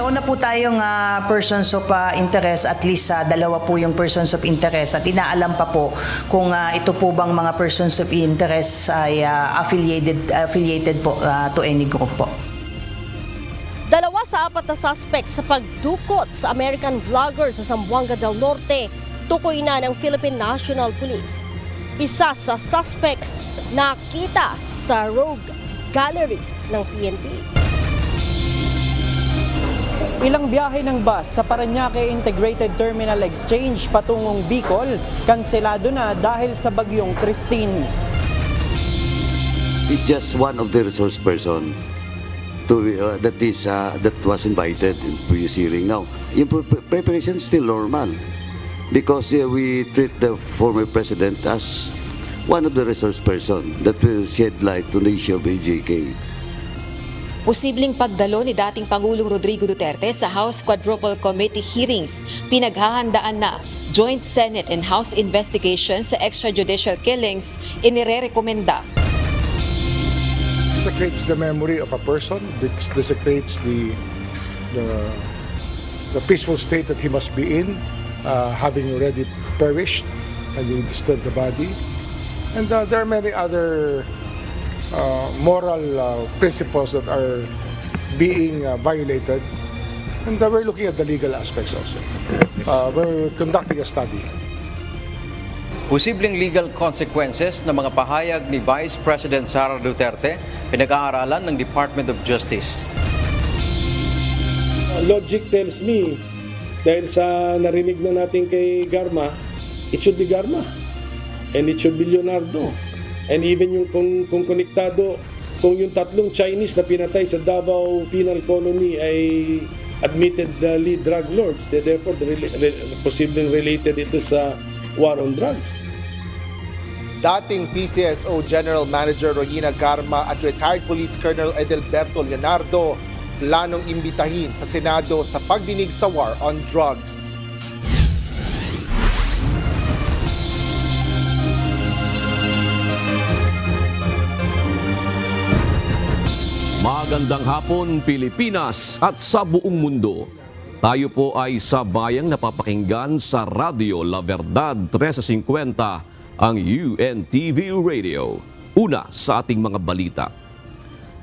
Nauna po tayong persons of interest, at least dalawa po yung persons of interest, at inaalam pa po kung ito po bang mga persons of interest ay affiliated po to any group po. 2 sa 4 na suspect sa pagdukot sa American vlogger sa Zamboanga del Norte, tukoy na ng Philippine National Police. Isa sa suspect nakita sa Rogue Gallery ng PNP. Ilang biyahe ng bus sa Parañaque Integrated Terminal Exchange patungong Bicol, kanselado na dahil sa bagyong Christine. It's just one of the resource person that was invited in previous hearing. Now, yung preparation is still normal because we treat the former president as one of the resource person that will shed light on the issue of AJK. Posibleng pagdalo ni dating Pangulong Rodrigo Duterte sa House Quadruple Committee hearings, pinaghahandaan na Joint Senate and House investigations sa extrajudicial killings, inirerekomenda. Desecrates the memory of a person, desecrates the peaceful state that he must be in, having already perished, having disturbed the body. And there are many other moral principles that are being violated. And we're looking at the legal aspects also. We're conducting a study. Posibleng legal consequences ng mga pahayag ni Vice President Sara Duterte, pinag-aaralan ng Department of Justice. Logic tells me, dahil sa narinig na natin kay Garma, it should be Garma. And it should be Leonardo. And even yung kung konektado, kung yung tatlong Chinese na pinatay sa Davao Penal Colony ay admitted lead drug lords, therefore posibleng related ito sa war on drugs. Dating PCSO General Manager Royina Garma at retired Police Colonel Edelberto Leonardo planong imbitahin sa Senado sa pagdinig sa war on drugs. Magandang hapon Pilipinas at sa buong mundo. Tayo po ay sabayang napapakinggan sa Radyo La Verdad 1350, ang UNTV Radio. Una sa ating mga balita.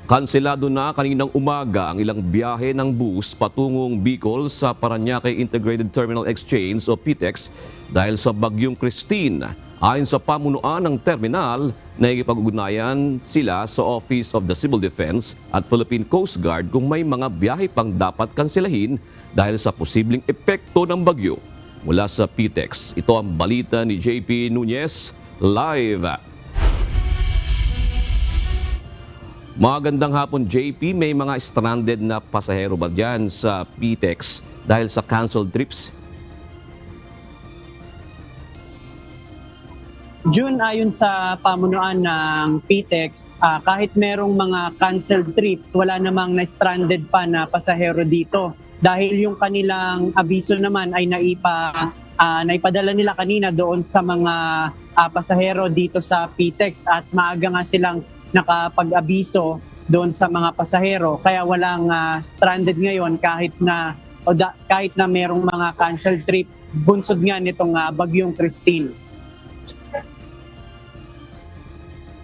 Kanselado na kaninang umaga ang ilang biyahe ng bus patungong Bicol sa Parañaque Integrated Terminal Exchange o PITEX dahil sa bagyong Christine. Ayon sa pamunuan ng terminal, nakikipag-ugnayan sila sa Office of the Civil Defense at Philippine Coast Guard kung may mga biyahe pang dapat kanselahin dahil sa posibleng epekto ng bagyo. Mula sa PITEX, ito ang balita ni JP Nunez, live. Magandang hapon JP, may mga stranded na pasahero ba dyan sa PITEX dahil sa canceled trips? June, ayon sa pamunuan ng PITEX, kahit merong mga canceled trips, wala namang na-stranded pa na pasahero dito. Dahil yung kanilang abiso naman ay naipadala nila kanina doon sa mga pasahero dito sa PITEX at maaga nga silang nakapag-abiso doon sa mga pasahero. Kaya walang stranded ngayon kahit na merong mga canceled trip, bunsod nga nitong bagyong Christine.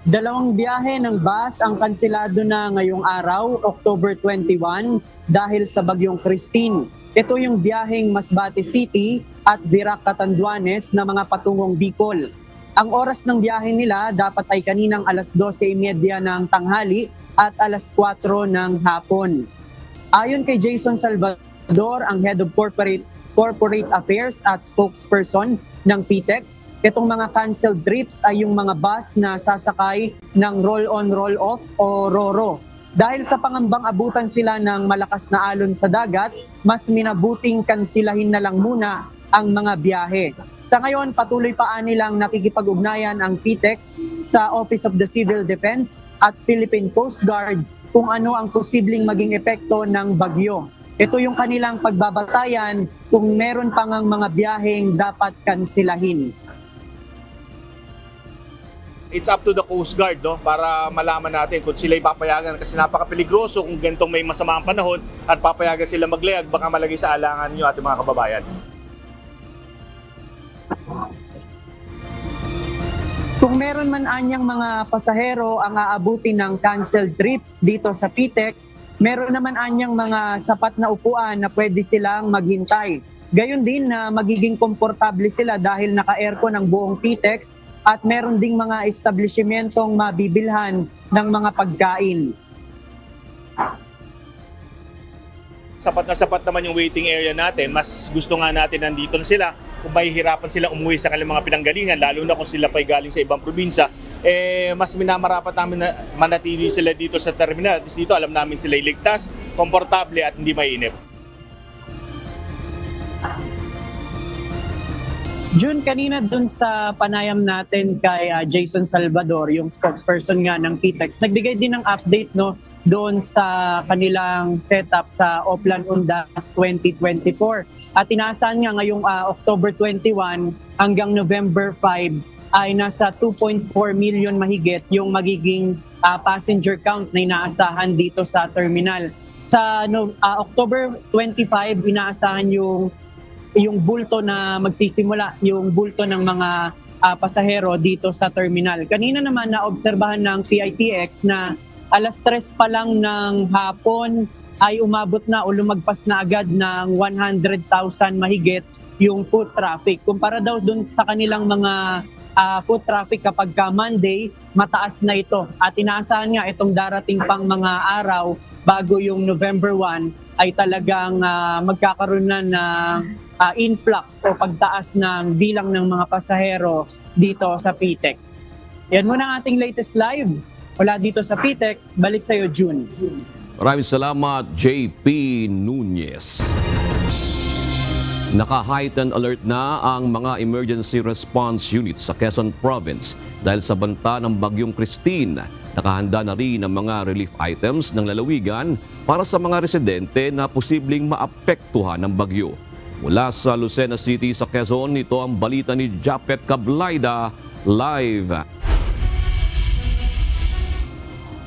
2 biyahe ng bus ang kanselado na ngayong araw, October 21, dahil sa bagyong Christine. Ito yung biyaheng Masbate City at Virac Catanduanes na mga patungong Bicol. Ang oras ng biyahe nila dapat ay kaninang alas 12:30 ng tanghali at alas 4 ng hapon. Ayon kay Jason Salvador, ang Head of Corporate Affairs at spokesperson ng PITEX, itong mga canceled trips ay yung mga bus na sasakay ng roll-on, roll-off o RORO. Dahil sa pangambang abutan sila ng malakas na alon sa dagat, mas minabuting kansilahin na lang muna ang mga biyahe. Sa ngayon, patuloy pa nilang nakikipag-ugnayan ang PITEX sa Office of the Civil Defense at Philippine Coast Guard kung ano ang posibleng maging epekto ng bagyo. Ito yung kanilang pagbabatayan kung meron pang mga biyaheng dapat kansilahin. It's up to the Coast Guard, no, para malaman natin kung sila papayagan, kasi napaka-peligroso kung gantong may masamang panahon at papayagan sila maglayag, baka malagay sa alangan nyo ating mga kababayan. Kung meron man anyang mga pasahero ang aabutin ng canceled trips dito sa PTEX, meron naman anyang mga sapat na upuan na pwede silang maghintay. Gayon din na magiging komportable sila dahil naka-aircon ang buong PTEX at meron ding mga establishmentong mabibilhan ng mga pagkain. Sapat naman yung waiting area natin. Mas gusto nga natin nandito na sila kung mahihirapan sila umuwi sa kanilang mga pinanggalingan, lalo na kung sila pa'y galing sa ibang probinsya. Mas minamarapat namin na manatili sila dito sa terminal. At dito alam namin sila iligtas, komportable at hindi mainip. June, kanina dun sa panayam natin kay Jason Salvador, yung spokesperson nga ng PTEX, nagbigay din ng update doon sa kanilang setup sa Oplan Undas 2024. At inaasahan nga ngayong October 21 hanggang November 5 ay nasa 2.4 million mahigit yung magiging passenger count na inaasahan dito sa terminal. Sa October 25, inaasahan yung bulto na magsisimula, yung bulto ng mga pasahero dito sa terminal. Kanina naman naobserbahan ng PITX na alas 3 pa lang ng hapon ay umabot na o lumagpas na agad ng 100,000 mahigit yung foot traffic. Kumpara daw dun sa kanilang mga foot traffic kapag ka Monday, mataas na ito. At inaasahan nga itong darating pang mga araw bago yung November 1 ay talagang magkakaroon na ng influx o pagtaas ng bilang ng mga pasahero dito sa PTEX. Yan muna ang ating latest live. Wala dito sa PTEX. Balik sa'yo, June. Maraming salamat, JP Nunez. Naka-heightened alert na ang mga emergency response units sa Quezon Province dahil sa banta ng Bagyong Christine. Nakahanda na rin ang mga relief items ng lalawigan para sa mga residente na posibleng maapektuhan ng bagyo. Mula sa Lucena City sa Quezon, ito ang balita ni Japet Cablaida live.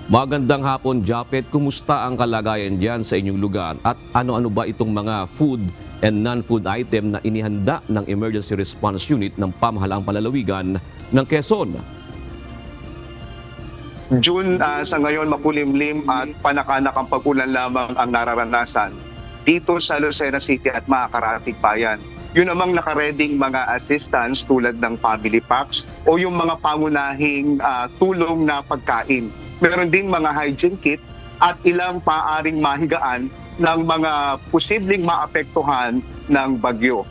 Magandang hapon, Japet. Kumusta ang kalagayan diyan sa inyong lugar? At ano-ano ba itong mga food and non-food item na inihanda ng Emergency Response Unit ng Pamahalaang Palalawigan ng Quezon? June, sa ngayon makulimlim at panakanak ang pag-ulan lamang ang nararanasan dito sa Lucena City at mga karatig bayan. Yun namang nakareding mga assistance tulad ng family packs o yung mga pangunahing tulong na pagkain. Meron ding mga hygiene kit at ilang paaring mahigaan ng mga posibleng maapektuhan ng bagyo.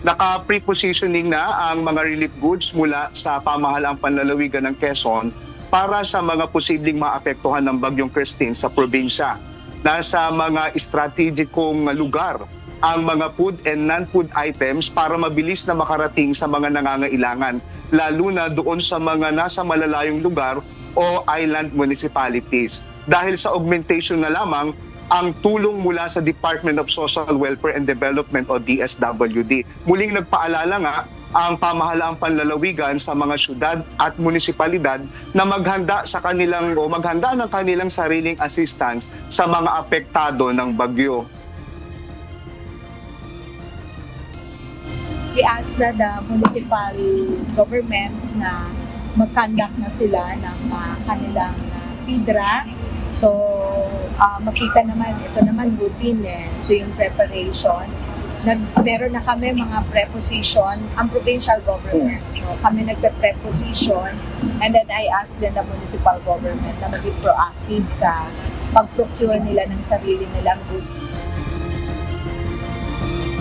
Naka-prepositioning na ang mga relief goods mula sa Pamahalaang Panlalawigan ng Quezon para sa mga posibleng maapektuhan ng Bagyong Christine sa probinsya. Nasa mga estratehikong lugar ang mga food and non-food items para mabilis na makarating sa mga nangangailangan, lalo na doon sa mga nasa malalayong lugar o island municipalities. Dahil sa augmentation na lamang ang tulong mula sa Department of Social Welfare and Development o DSWD. Muling nagpaalala nga ang Pamahalaang Panlalawigan sa mga syudad at munisipalidad na maghanda ng kanilang sariling assistance sa mga apektado ng bagyo. We ask na the municipal governments na mag-conduct na sila ng kanilang PIDRA. So, makita naman, ito naman routine So, yung preparation, meron na kami mga preposition, ang provincial government. So, kami nagpe-preposition and then I asked din the municipal government na maging proactive sa pag-procure nila ng sarili nilang goods.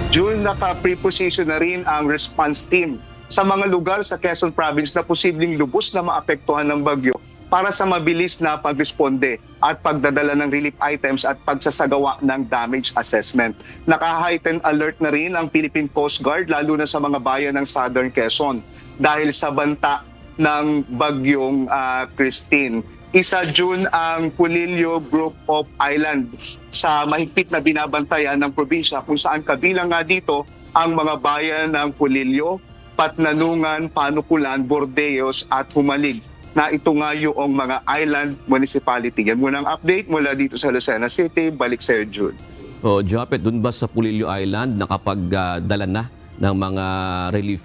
June, naka-preposition na rin ang response team sa mga lugar sa Quezon Province na posibleng lubos na maapektuhan ng bagyo para sa mabilis na pagresponde at pagdadala ng relief items at pagsasagawa ng damage assessment. Naka-heightened alert na rin ang Philippine Coast Guard lalo na sa mga bayan ng Southern Quezon dahil sa banta ng Bagyong Christine. Isa June ang Pulilio Group of Island sa mahigpit na binabantayan ng probinsya kung saan kabilang nga dito ang mga bayan ng Pulilio, Patnanungan, Panukulan, Bordeos at Humalig na ito nga yung mga island municipality. Yan muna ang update mula dito sa Lucena City. Balik sa iyo, Jude. O Japet, dun ba sa Pulilio Island nakapagdala na ng mga relief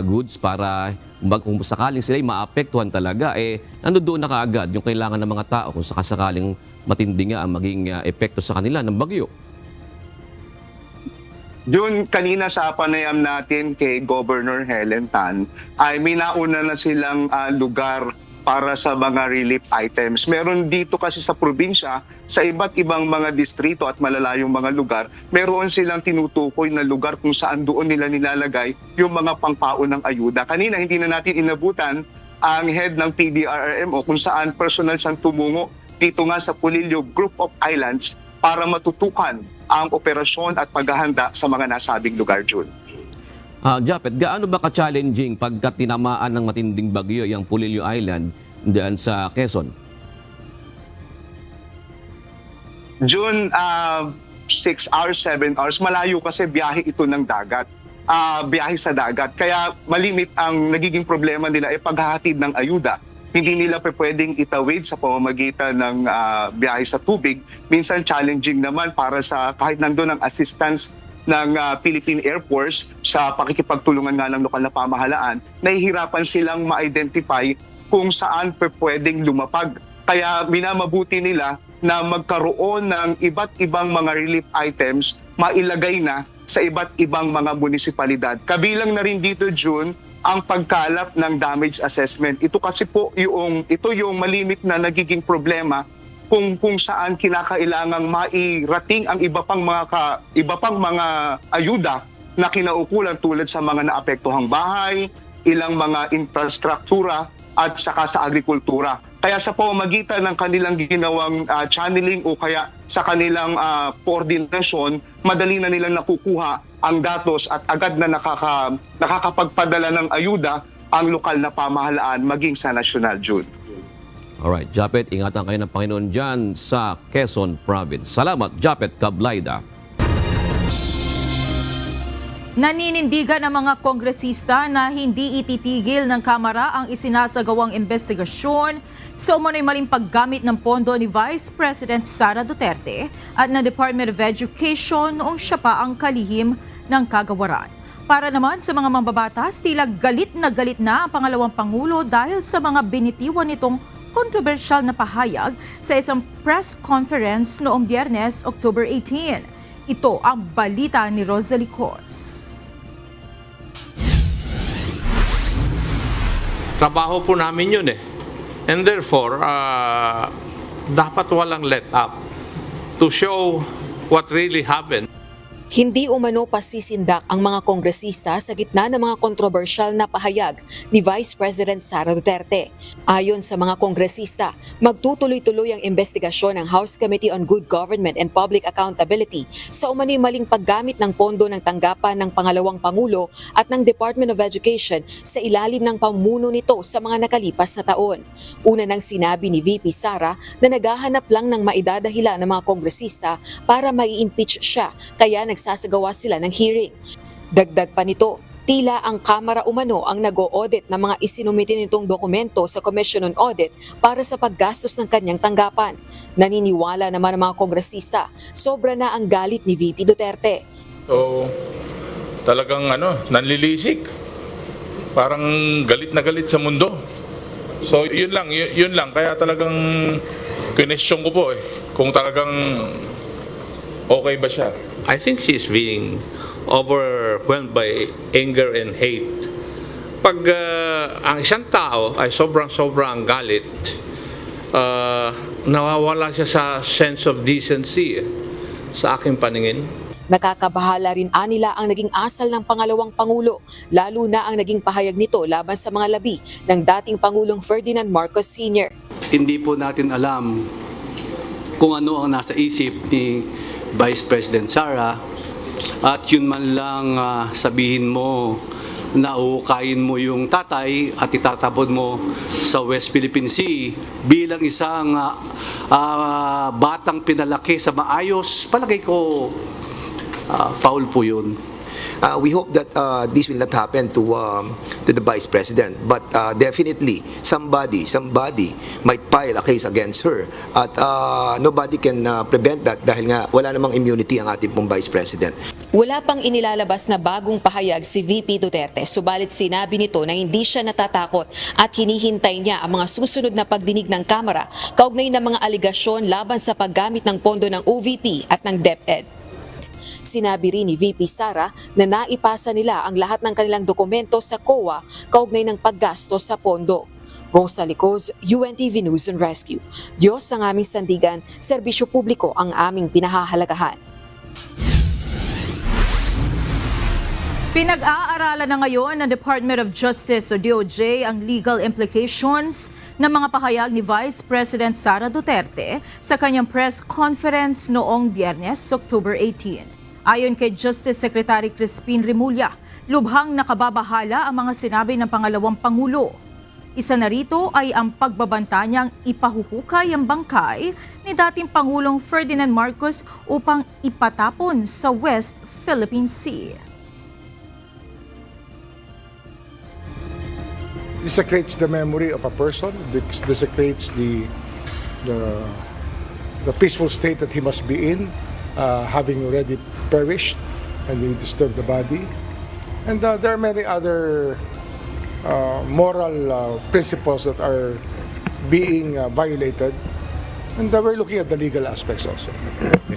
goods para kung sakaling sila maapektuhan talaga, nando doon na kaagad yung kailangan ng mga tao kung sakasakaling matindi nga ang maging epekto sa kanila ng bagyo? Yun, kanina sa panayam natin kay Governor Helen Tan, ay may nauna na silang lugar para sa mga relief items. Meron dito kasi sa probinsya, sa iba't ibang mga distrito at malalayong mga lugar, meron silang tinutukoy na lugar kung saan doon nila nilalagay yung mga pangpaon ng ayuda. Kanina hindi na natin inabutan ang head ng PDRRMO kung saan personal siyang tumungo dito nga sa Pulilio Group of Islands para matutukan ang operasyon at paghahanda sa mga nasabing lugar, June. Japet, gaano ba ka-challenging pagka tinamaan ng matinding bagyo yung Pulilio Island diyan sa Quezon? June, 6 hours, 7 hours. Malayo kasi biyahe ito ng dagat. Biyahe sa dagat. Kaya malimit ang nagiging problema nila ay paghahatid ng ayuda. Hindi nila pwedeng itawid sa pamamagitan ng biyahe sa tubig. Minsan challenging naman para sa kahit nandun ang assistance ng Philippine Air Force sa pakikipagtulungan nga ng lokal na pamahalaan, nahihirapan silang ma-identify kung saan pwedeng lumapag. Kaya minamabuti nila na magkaroon ng iba't ibang mga relief items mailagay na sa iba't ibang mga munisipalidad. Kabilang na rin dito, June, ang pagkalap ng damage assessment. Ito kasi po yung malimit na nagiging problema kung saan kinakailangang mairating ang iba pang mga ayuda na kinaukulan tulad sa mga naapektuhang bahay, ilang mga infrastruktura at saka sa agrikultura. Kaya sa pamamagitan ng kanilang ginawang channeling o kaya sa kanilang koordinasyon, madali na nilang nakukuha ang datos at agad na nakakapagpadala ng ayuda ang lokal na pamahalaan maging sa national, June. Alright, Japet, ingatan kayo ng Panginoon dyan sa Quezon Province. Salamat, Japet Cablaida. Naninindigan ng mga kongresista na hindi ititigil ng Kamara ang isinasagawang investigasyon sa umano'y maling paggamit ng pondo ni Vice President Sara Duterte at ng Department of Education noong siya pa ang kalihim ng kagawaran. Para naman sa mga mambabatas, tila galit na ang pangalawang Pangulo dahil sa mga binitiwan nitong kontrobersyal na pahayag sa isang press conference noong Biyernes, October 18. Ito ang balita ni Rosalie Cos. Trabaho po namin yun And therefore, dapat walang let up to show what really happened. Hindi umano pasisindak ang mga kongresista sa gitna ng mga kontrobersyal na pahayag ni Vice President Sara Duterte. Ayon sa mga kongresista, magtutuloy-tuloy ang investigasyon ng House Committee on Good Government and Public Accountability sa umano'y maling paggamit ng pondo ng tanggapan ng pangalawang Pangulo at ng Department of Education sa ilalim ng pamuno nito sa mga nakalipas na taon. Una nang sinabi ni VP Sara na naghahanap lang ng maidadahila ng mga kongresista para mai-impeach siya, kaya nagsasagawa sila ng hearing. Dagdag pa nito, tila ang Kamara umano ang nag-o-audit ng mga isinumite nitong dokumento sa Commission on Audit para sa paggastos ng kanyang tanggapan. Naniniwala naman ang mga kongresista, sobra na ang galit ni VP Duterte. So, talagang nanlilisik. Parang galit na galit sa mundo. So, yun lang. Kaya talagang question ko po kung talagang okay ba siya. I think she's being overwhelmed by anger and hate. Pag ang isang tao ay sobrang galit, nawawala siya sa sense of decency sa aking paningin. Nakakabahala rin anila ang naging asal ng pangalawang Pangulo, lalo na ang naging pahayag nito laban sa mga labi ng dating Pangulong Ferdinand Marcos Sr. Hindi po natin alam kung ano ang nasa isip ni Vice President Sara at yun man lang sabihin mo na uukayin mo yung tatay at itatapon mo sa West Philippine Sea bilang isang batang pinalaki sa maayos, palagay ko foul po yun. We hope that this will not happen to the Vice President. But definitely, somebody might file a case against her. At nobody can prevent that dahil nga wala namang immunity ang ating pong Vice President. Wala pang inilalabas na bagong pahayag si VP Duterte, subalit sinabi nito na hindi siya natatakot at hinihintay niya ang mga susunod na pagdinig ng Kamara kaugnay ng mga aligasyon laban sa paggamit ng pondo ng OVP at ng DepEd. Sinabi rin ni VP Sara na naipasa nila ang lahat ng kanilang dokumento sa COA kaugnay ng paggastos sa pondo. Rosa Licoz, UNTV News and Rescue. Diyos ang aming sandigan, serbisyo publiko ang aming pinahahalagahan. Pinag-aaralan na ngayon ng Department of Justice o DOJ ang legal implications ng mga pahayag ni Vice President Sara Duterte sa kanyang press conference noong Biyernes, October 18. Ayon kay Justice Secretary Crispin Remulla, lubhang nakababahala ang mga sinabi ng pangalawang Pangulo. Isa na rito ay ang pagbabanta niyang ipahuhukay ang bangkay ni dating Pangulong Ferdinand Marcos upang ipatapon sa West Philippine Sea. Desecrates the memory of a person, desecrates the peaceful state that he must be in, having already perished, and he disturbed the body. And there are many other moral principles that are being violated, and we're looking at the legal aspects also.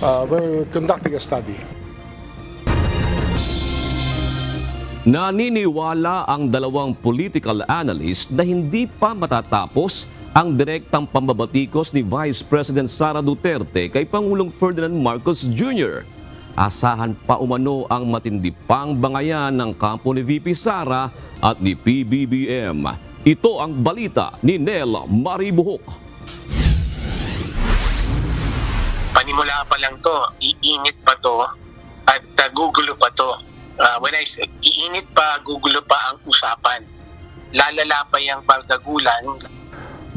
We're conducting a study. Naniniwala ang dalawang political analyst na hindi pa matatapos ang direktang pambabatikos ni Vice President Sara Duterte kay Pangulong Ferdinand Marcos Jr. Asahan pa umano ang matindi pang bangayan ng kampo ni VP Sara at ni PBBM. Ito ang balita ni Nel Maribuhok. Panimula pa lang to, iinit pa to at gugulo pa to. When I say iinit pa, gugulo pa ang usapan. Lalala pa yung pagdagulan.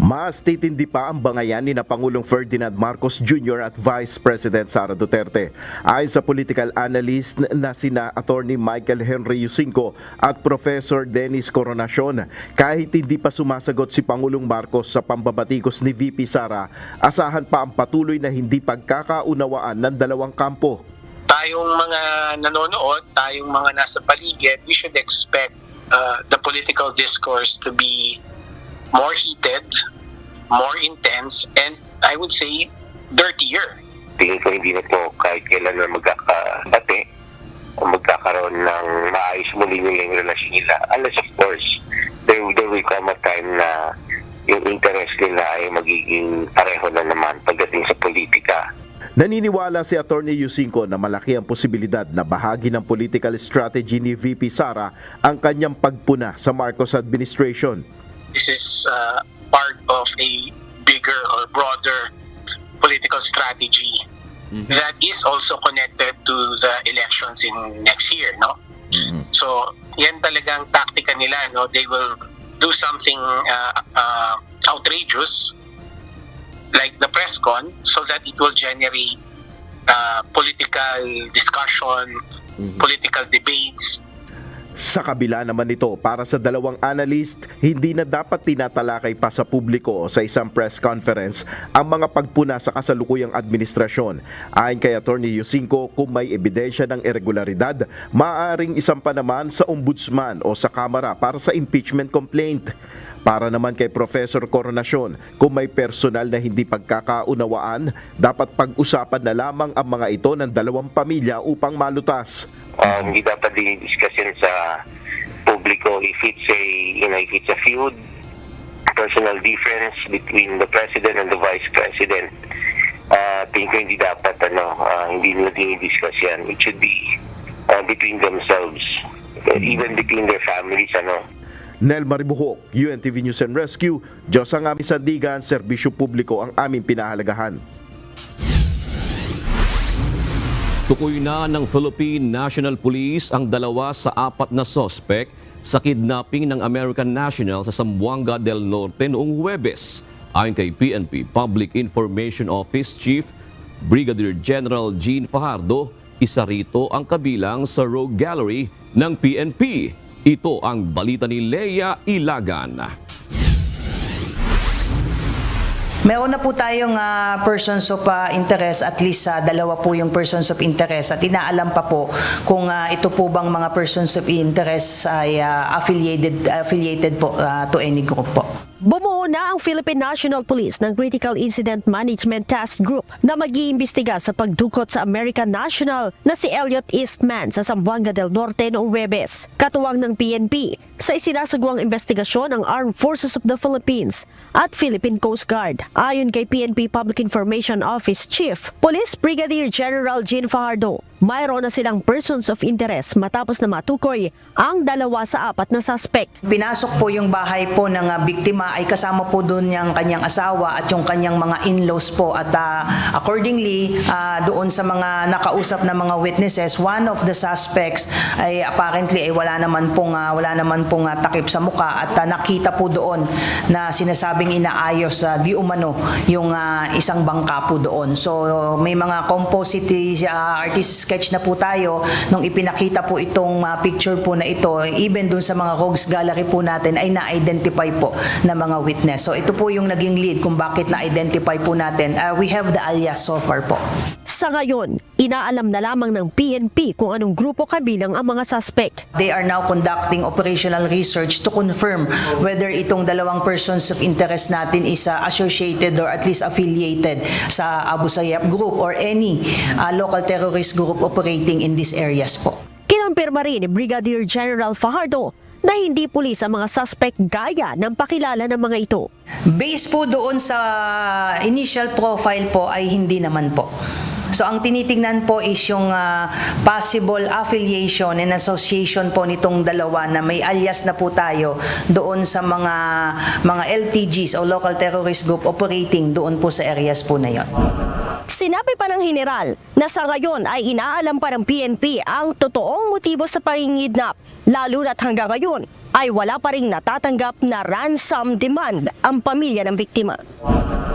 Mas titindi pa ang bangayan ni na Pangulong Ferdinand Marcos Jr. at Vice President Sara Duterte. Ayon sa political analyst na sina Attorney Michael Henry Yusinco at Professor Dennis Coronacion, kahit hindi pa sumasagot si Pangulong Marcos sa pambabatikos ni VP Sara, asahan pa ang patuloy na hindi pagkakaunawaan ng dalawang kampo. Tayong mga nanonood, tayong mga nasa paligid, we should expect the political discourse to be more heated, more intense, and I would say dirtier. Tingin ko hindi na po kahit kailan na magkakabate o magkakaroon ng maayos muli nilang relasyon nila. Unless of course, there will come a time na yung interest nila ay magiging pareho na naman pagdating sa politika. Naniniwala si Attorney Yusinco na malaki ang posibilidad na bahagi ng political strategy ni VP Sara ang kanyang pagpuna sa Marcos administration. This is part of a bigger or broader political strategy that is also connected to the elections in next year, no? So, yan talagang taktika nila, no? They will do something outrageous like the press con so that it will generate political discussion, political debates. Sa kabila naman nito, para sa dalawang analyst, hindi na dapat tinatalakay pa sa publiko o sa isang press conference ang mga pagpuna sa kasalukuyang administrasyon. Ayon kay Attorney Yusinco, kung may ebidensya ng irregularidad, maaaring isampa naman sa ombudsman o sa Kamara para sa impeachment complaint. Para naman kay Professor Coronacion, kung may personal na hindi pagkakaunawaan, dapat pag-usapan na lamang ang mga ito ng dalawang pamilya upang malutas. Hindi dapat dinidiskusyon sa publiko if it's a feud, personal difference between the President and the Vice President. Tingin ko hindi dapat hindi nila dinidiscuss yan. It should be between themselves, even between their families. Nel Maribuhok, UNTV News and Rescue. Diyos ang aming sandigan, serbisyo publiko ang aming pinahalagahan. Tukoy na ng Philippine National Police ang 2 sa 4 na suspect sa kidnapping ng American national sa Zamboanga del Norte noong Huwebes. Ayon kay PNP Public Information Office Chief Brigadier General Gene Fajardo, Isa rito ang kabilang sa Rogue Gallery ng PNP. Ito ang balita ni Leia Ilagan. Meron na po tayong persons of interest, at least dalawa po yung persons of interest, at inaalam pa po kung ito po bang mga persons of interest ay affiliated po to any group po. Bumuo na ang Philippine National Police ng Critical Incident Management Task Group na mag-iimbestiga sa pagdukot sa American National na si Elliot Eastman sa Zamboanga del Norte noong Huwebes. Katuwang ng PNP sa isinasagawang investigasyon ng Armed Forces of the Philippines at Philippine Coast Guard. Ayon kay PNP Public Information Office Chief Police Brigadier General Jean Fajardo, mayroon na silang persons of interest matapos na matukoy ang 2 sa 4 na suspect. Pinasok po yung bahay po ng biktima, ay kasama po doon yung kanyang asawa at yung kanyang mga in-laws po, at accordingly doon sa mga nakausap na mga witnesses, one of the suspects ay apparently ay wala naman pong takip sa muka, at nakita po doon na sinasabing inaayos di umano yung isang bangka po doon. So may mga composite artist sketch na po tayo nung ipinakita po itong picture po na ito. Even doon sa mga Rogues Gallery po natin ay na-identify po na mga witness. So ito po yung naging lead kung bakit na-identify po natin. We have the alias so far po. Sa ngayon, inaalam na lamang ng PNP kung anong grupo kabilang ang mga suspect. They are now conducting operational research to confirm whether itong 2 persons of interest natin is associated or at least affiliated sa Abu Sayyaf group or any local terrorist group operating in these areas po. Kinampirma rin ni Brigadier General Fajardo na hindi pulis ang mga suspect gaya ng pakilala ng mga ito. Based po doon sa initial profile po ay hindi naman po. So ang tinitingnan po is yung possible affiliation and association po nitong 2 na may alias na po tayo doon sa mga LTGs o local terrorist group operating doon po sa areas po na yon. Sinabi pa ng General na sa ngayon ay inaalam pa ng PNP ang totoong motibo sa pangingidnap, lalo na't hanggang ngayon ay wala pa ring natatanggap na ransom demand ang pamilya ng biktima.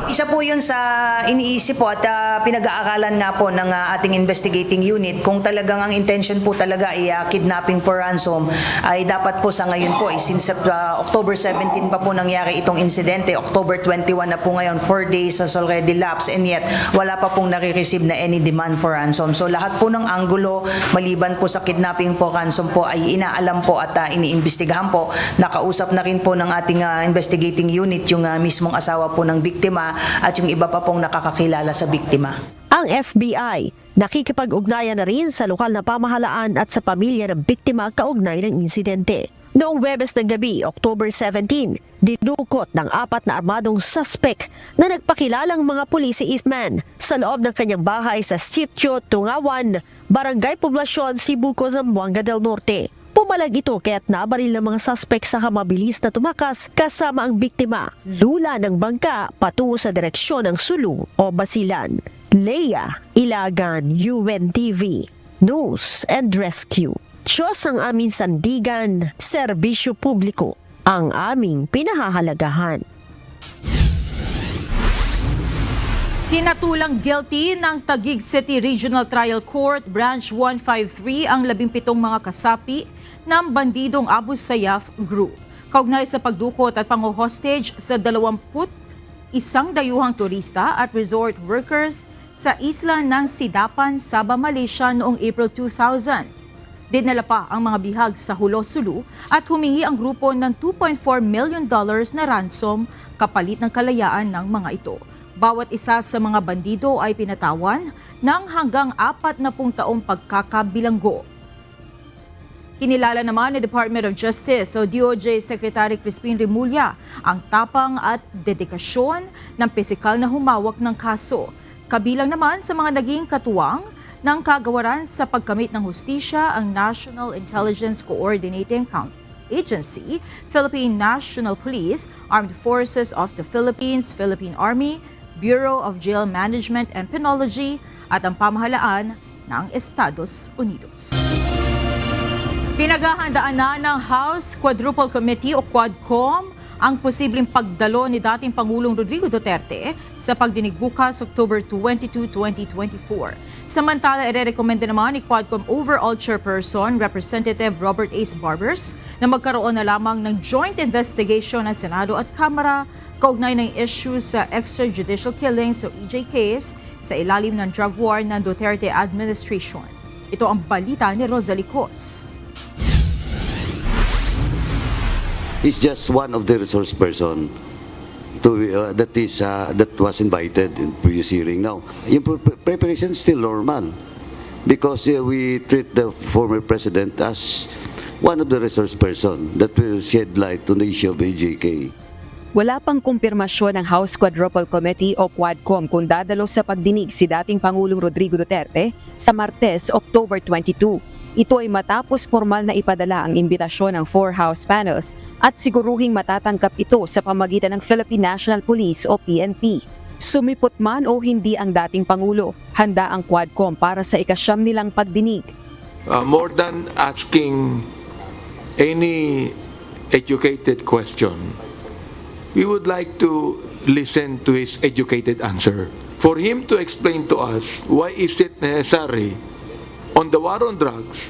Isa po yun sa iniisip po at pinag-aaralan nga po ng ating investigating unit kung talagang ang intention po talaga ay kidnapping for ransom, ay dapat po sa ngayon po since October 17 pa po nangyari itong insidente, October 21 na po ngayon, 4 days has already lapsed, and yet wala pa pong nare-receive na any demand for ransom. So lahat po ng anggulo maliban po sa kidnapping for ransom po ay inaalam po at iniimbestigahan po. Nakausap na rin po ng ating investigating unit yung mismong asawa po ng biktima at yung iba pa pong nakakakilala sa biktima. Ang FBI nakikipag-ugnayan na rin sa lokal na pamahalaan at sa pamilya ng biktima kaugnay ng insidente. Noong Huwebes ng gabi, October 17, dinukot ng 4 na armadong suspect na nagpakilalang mga pulis si Eastman sa loob ng kanyang bahay sa Sitio Tungawan, Barangay Poblasyon, Sibuco, Zamboanga del Norte. Pumalag ito kaya't nabaril ng mga suspect sa mabilis na tumakas kasama ang biktima. Lula ng bangka patungo sa direksyon ng Sulu o Basilan. Leia Ilagan, UNTV, News and Rescue. Diyos ang aming sandigan, serbisyo publiko ang aming pinahahalagahan. Hinatulang guilty ng Taguig City Regional Trial Court Branch 153 ang 17 mga kasapi ng bandidong Abu Sayyaf Group. Kaugnay sa pagdukot at pang-hostage sa 21 dayuhang turista at resort workers sa isla ng Sidapan, Sabah, Malaysia noong April 2000. Dinala pa ang mga bihag sa Hulo, Sulu at humingi ang grupo ng $2.4 million na ransom kapalit ng kalayaan ng mga ito. Bawat isa sa mga bandido ay pinatawan ng hanggang 40 taong pagkakabilanggo. Kinilala naman ni Department of Justice o DOJ Secretary Crispin Remulla ang tapang at dedikasyon ng pisikal na humawak ng kaso. Kabilang naman sa mga naging katuwang ng kagawaran sa pagkamit ng hustisya ang National Intelligence Coordinating Agency, Philippine National Police, Armed Forces of the Philippines, Philippine Army, Bureau of Jail Management and Penology at ang pamahalaan ng Estados Unidos. Pinaghahandaan na ng House Quadruple Committee o Quadcom ang posibleng pagdalo ni dating Pangulong Rodrigo Duterte sa pagdinig bukas October 22, 2024. Samantala, irerekomenda naman ni Quadcom Overall Chairperson Representative Robert Ace Barbers na magkaroon na lamang ng joint investigation ng Senado at Kamara kaugnay ng issue sa extrajudicial killings o EJ case sa ilalim ng drug war ng Duterte administration. Ito ang balita ni Rosalie Cos. He's just one of the resource person that was invited in previous hearing. Now, yung preparation is still normal because we treat the former president as one of the resource person that will shed light on the issue of AJK. Wala pang kumpirmasyon ng House Quadruple Committee o Quadcom kung dadalo sa pagdinig si dating Pangulong Rodrigo Duterte sa Martes, October 22. Ito ay matapos formal na ipadala ang imbitasyon ng 4 House panels at siguruhing matatangkap ito sa pamagitan ng Philippine National Police o PNP. Sumipot man o hindi ang dating Pangulo, handa ang Quadcom para sa ika-9 nilang pagdinig. More than asking any educated question, we would like to listen to his educated answer. For him to explain to us why is it necessary on the war on drugs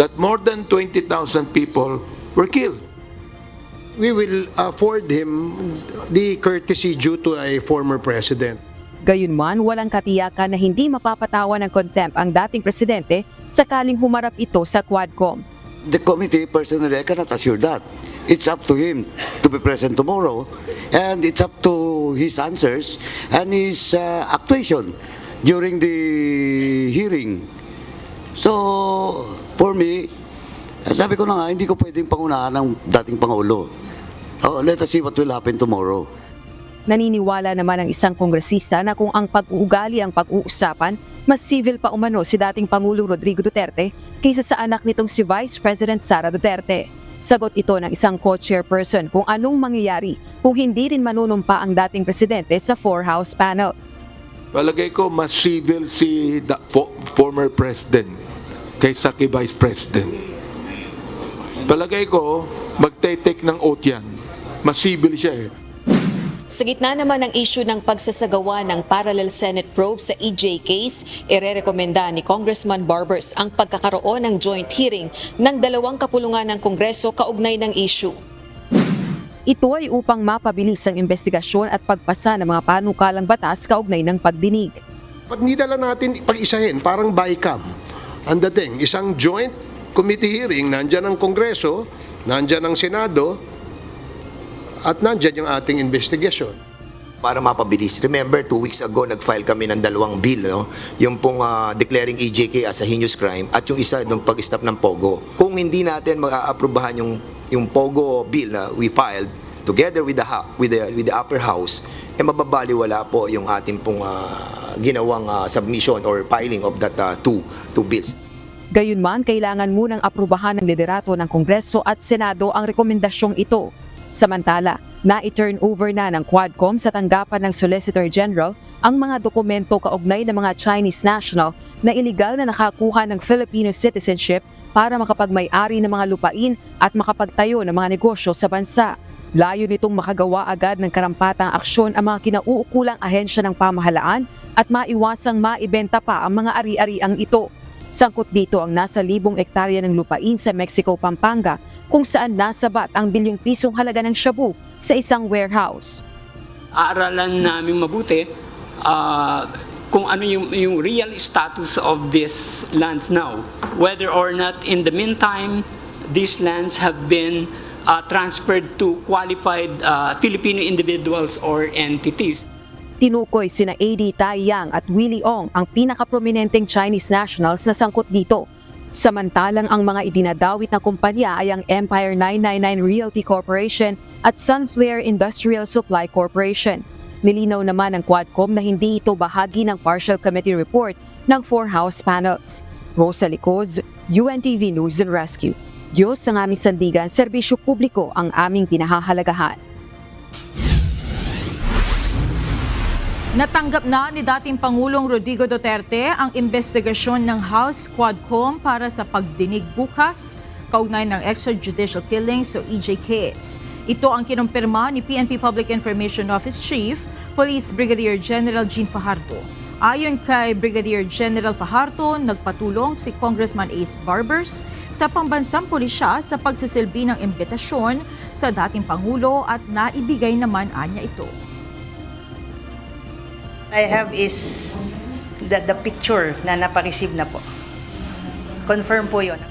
that more than 20,000 people were killed. We will afford him the courtesy due to a former president. Gayunman, walang katiyakan na hindi mapapatawa ng contempt ang dating presidente sakaling humarap ito sa Quadcom. The committee personally, I cannot assure that. It's up to him to be present tomorrow, and it's up to his answers and his actuation during the hearing. So, for me, sabi ko na nga, hindi ko pwedeng pangunahan ng dating Pangulo. Let us see what will happen tomorrow. Naniniwala naman ang isang kongresista na kung ang pag-uugali ang pag-uusapan, mas civil pa umano si dating Pangulong Rodrigo Duterte kaysa sa anak nitong si Vice President Sara Duterte. Sagot ito ng isang co-chairperson kung anong mangyayari kung hindi rin manunumpa ang dating presidente sa 4 House panels. Palagay ko mas civil si former president kaysa kay Vice President. Palagay ko magte-take ng oath yan. Mas civil siya eh. Sa gitna naman ng issue ng pagsasagawa ng parallel Senate probe sa EJ case, irerekomenda ni Congressman Barbers ang pagkakaroon ng joint hearing ng 2 kapulungan ng Kongreso kaugnay ng issue. Ito ay upang mapabilis ang investigasyon at pagpasa ng mga panukalang batas kaugnay ng pagdinig. Pag nidala natin pag-isahin, parang BICAM. Ang dating, isang joint committee hearing, nandyan ang Kongreso, nandyan ang Senado, at nandyan yung ating investigation. Para mapabilis. Remember, 2 weeks ago, nag-file kami ng 2 bill, no? Yung pong declaring EJK as a heinous crime at yung isa ng pag-stop ng POGO. Kung hindi natin mag-aaprubahan yung POGO bill na we filed together with the upper house, mababaliwala po yung ating pong ginawang submission or filing of that two bills. Gayunman, kailangan munang aprubahan ng liderato ng Kongreso at Senado ang rekomendasyong ito. Samantala, na-turn over na ng Quadcom sa tanggapan ng Solicitor General ang mga dokumento kaugnay ng mga Chinese national na iligal na nakakuha ng Filipino citizenship para makapagmay-ari ng mga lupain at makapagtayo ng mga negosyo sa bansa. Layo nitong makagawa agad ng karampatang aksyon ang mga kinauukulang ahensya ng pamahalaan at maiwasang maibenta pa ang mga ari-ariang ito. Sangkot dito ang nasa 1,000 hektarya ng lupain sa Mexico, Pampanga, kung saan nasabat ang bilyong pisong halaga ng shabu sa isang warehouse. Aaralan namin mabuti kung ano yung real status of these lands now. Whether or not in the meantime, these lands have been transferred to qualified Filipino individuals or entities. Tinukoy sina A.D. Taiyang at Willie Ong ang pinakaprominenteng Chinese nationals na sangkot dito. Samantalang ang mga idinadawit na kumpanya ay ang Empire 999 Realty Corporation at Sunflare Industrial Supply Corporation. Nilinaw naman ng Quadcom na hindi ito bahagi ng partial committee report ng 4 House panels. Rosalie Cos, UNTV News and Rescue. Diyos ang aming sandigan, serbisyo publiko ang aming pinahahalagahan. Natanggap na ni dating Pangulong Rodrigo Duterte ang investigasyon ng House Quadcom para sa pagdinig bukas kaugnay ng extrajudicial killings o EJ case. Ito ang kinumpirma ni PNP Public Information Office Chief, Police Brigadier General Jean Fajardo. Ayon kay Brigadier General Fajardo, nagpatulong si Congressman Ace Barbers sa pambansang pulisya sa pagsisilbi ng imbitasyon sa dating Pangulo at naibigay naman anya ito. I have is the picture na napareceive na po. Confirm po yun.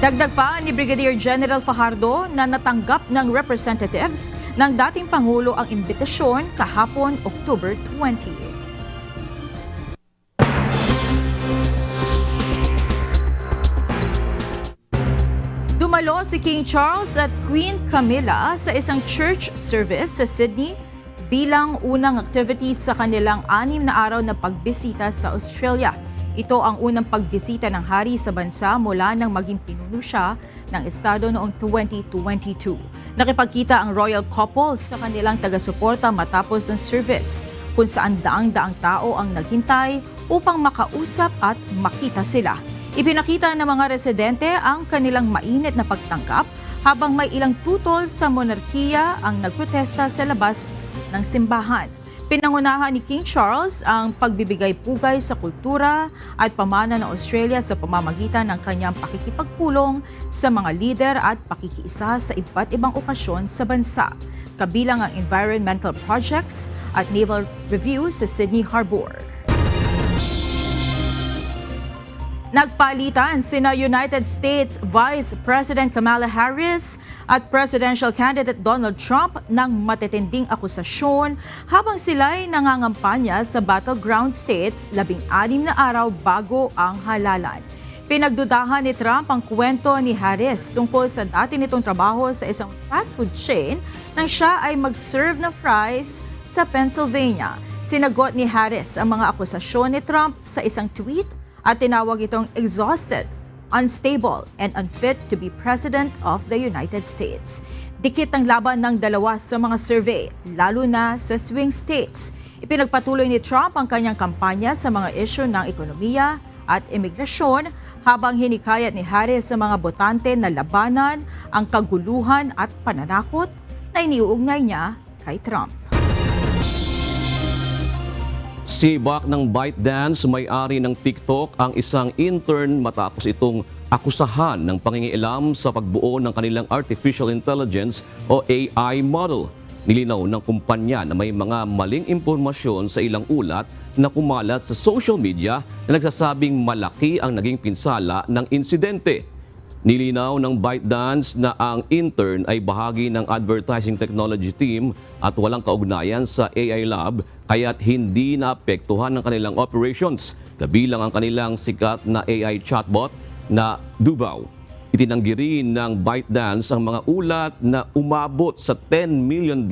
Dagdag pa ni Brigadier General Fajardo na natanggap ng representatives ng dating Pangulo ang imbitasyon kahapon October 20. Dumalo si King Charles at Queen Camilla sa isang church service sa Sydney bilang unang activity sa kanilang 6 na araw na pagbisita sa Australia. Ito ang unang pagbisita ng hari sa bansa mula nang maging pinuno siya ng estado noong 2022. Nakipagkita ang royal couple sa kanilang taga-suporta matapos ang service, kung saan daang-daang tao ang naghintay upang makausap at makita sila. Ipinakita ng mga residente ang kanilang mainit na pagtanggap habang may ilang tutol sa monarkiya ang nagprotesta sa labas ng simbahan. Pinangunahan ni King Charles ang pagbibigay pugay sa kultura at pamana ng Australia sa pamamagitan ng kanyang pakikipagpulong sa mga lider at pakikiisa sa iba't ibang okasyon sa bansa, kabilang ang environmental projects at naval review sa Sydney Harbour. Nagpalitan sina United States Vice President Kamala Harris at Presidential Candidate Donald Trump ng matitinding akusasyon habang sila'y nangangampanya sa battleground states 16 na araw bago ang halalan. Pinagdudahan ni Trump ang kwento ni Harris tungkol sa dati nitong trabaho sa isang fast food chain nang siya ay mag-serve ng fries sa Pennsylvania. Sinagot ni Harris ang mga akusasyon ni Trump sa isang tweet at tinawag itong exhausted, unstable, and unfit to be President of the United States. Dikit ang laban ng dalawa sa mga survey, lalo na sa swing states. Ipinagpatuloy ni Trump ang kanyang kampanya sa mga isyu ng ekonomiya at imigrasyon habang hinikayat ni Harris sa mga botante na labanan ang kaguluhan at pananakot na iniuugnay niya kay Trump. Sibak ng ByteDance, may-ari ng TikTok, ang isang intern matapos itong akusahan ng pangingialam sa pagbuo ng kanilang artificial intelligence o AI model. Nilinaw ng kumpanya na may mga maling impormasyon sa ilang ulat na kumalat sa social media na nagsasabing malaki ang naging pinsala ng insidente. Nilinaw ng ByteDance na ang intern ay bahagi ng advertising technology team at walang kaugnayan sa AI lab kaya't hindi naapektuhan ng kanilang operations, kabilang ang kanilang sikat na AI chatbot na Dubaw. Itinanggi rin ng ByteDance ang mga ulat na umabot sa $10 million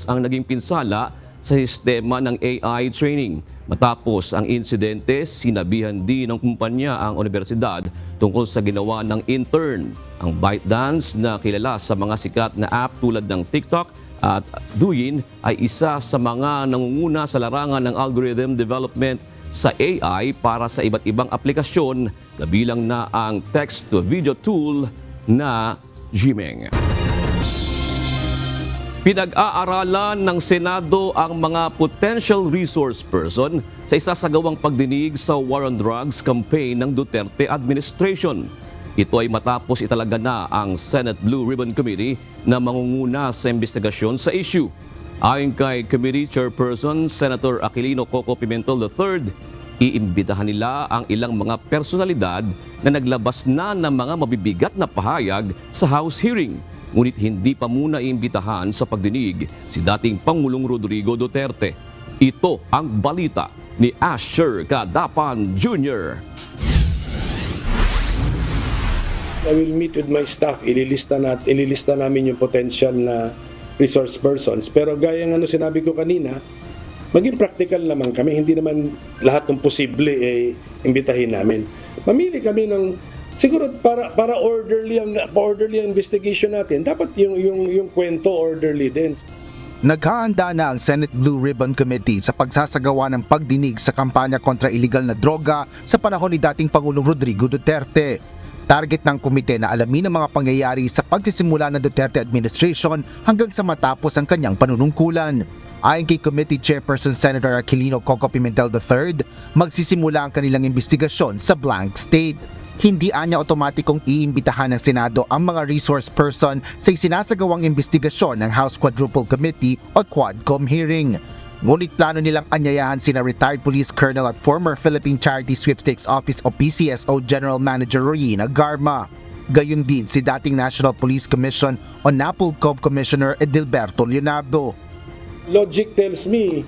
ang naging pinsala sa sistema ng AI training. Matapos ang insidente, sinabihan din ng kumpanya ang universidad tungkol sa ginawa ng intern. Ang ByteDance na kilala sa mga sikat na app tulad ng TikTok at Douyin ay isa sa mga nangunguna sa larangan ng algorithm development sa AI para sa iba't ibang aplikasyon, kabilang na ang text-to-video tool na Gmeng. Pinag-aaralan ng Senado ang mga potential resource person sa isasagawang pagdinig sa War on Drugs campaign ng Duterte administration. Ito ay matapos italaga na ang Senate Blue Ribbon Committee na mangunguna sa investigasyon sa issue. Ayon kay Committee Chairperson Senator Aquilino Coco Pimentel III, iimbitahan nila ang ilang mga personalidad na naglabas na ng mga mabibigat na pahayag sa House hearing. Ngunit hindi pa muna iimbitahan sa pagdinig si dating Pangulong Rodrigo Duterte. Ito ang balita ni Asher Cadapan Jr. I will meet with my staff, ililista namin yung potential na resource persons. Pero gaya ng sinabi ko kanina, maging practical naman kami, hindi naman lahat ng posible imbitahin namin. Mamili kami ng siguro para orderly ang investigation natin. Dapat yung kwento orderly din. Naghahanda na ang Senate Blue Ribbon Committee sa pagsasagawa ng pagdinig sa kampanya kontra iligal na droga sa panahon ni dating Pangulong Rodrigo Duterte. Target ng komite na alamin ang mga pangyayari sa pagsisimula ng Duterte administration hanggang sa matapos ang kanyang panunungkulan. Ayon kay Committee Chairperson Senator Aquilino Coco Pimentel III, magsisimula ang kanilang investigasyon sa blank state. Hindi anya otomatikong iimbitahan ng Senado ang mga resource person sa isinasagawang investigasyon ng House Quadruple Committee o Quadcom hearing. Ngunit plano nilang anyayahan sina retired police colonel at former Philippine Charity Sweepstakes Office o PCSO General Manager Royina Garma. Gayon din si dating National Police Commission o NAPOLCOM Commissioner Edilberto Leonardo. Logic tells me,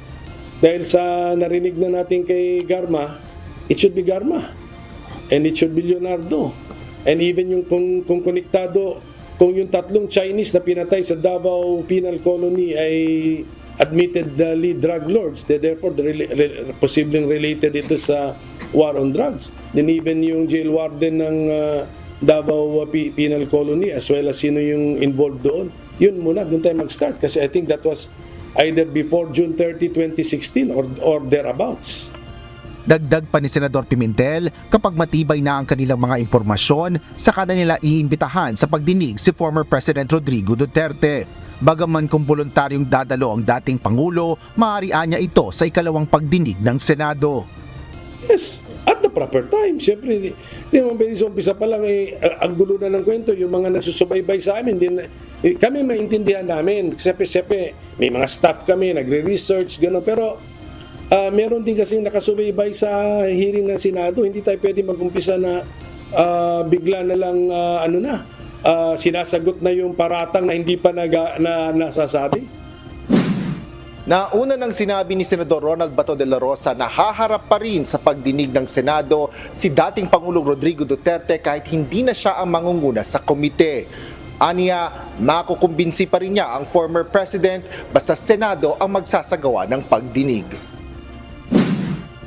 dahil sa narinig na natin kay Garma, it should be Garma. And it should be Leonardo. And even yung kung konektado, kung yung tatlong Chinese na pinatay sa Davao Penal Colony ay admitted lead drug lords, therefore posibleng related ito sa war on drugs. Then even yung jail warden ng Davao Penal Colony as well as sino yung involved doon, yun muna, doon tayo mag-start. Kasi I think that was either before June 30, 2016 or thereabouts. Dagdag pa ni Senador Pimentel, kapag matibay na ang kanilang mga impormasyon, saka na nila iimbitahan sa pagdinig si former President Rodrigo Duterte. Bagaman kung voluntaryong dadalo ang dating Pangulo, maaari niya ito sa ikalawang pagdinig ng Senado. Yes, at the proper time. Siyempre, di naman pwede sa umpisa pa lang, ang gulo na ng kwento, yung mga nagsusubaybay sa amin, kami maintindihan namin. Siyempre, may mga staff kami, nagre-research, gano'n. Pero meron din kasing nakasubaybay sa hearing ng Senado. Hindi tayo pwede mag-umpisa na bigla na lang, sinasagot na yung paratang na hindi pa nasasabi. Nauna nang sinabi ni Senador Ronald Bato de la Rosa na haharap pa rin sa pagdinig ng Senado si dating Pangulong Rodrigo Duterte kahit hindi na siya ang mangunguna sa komite. Aniya, makukumbinsi pa rin niya ang former president basta Senado ang magsasagawa ng pagdinig.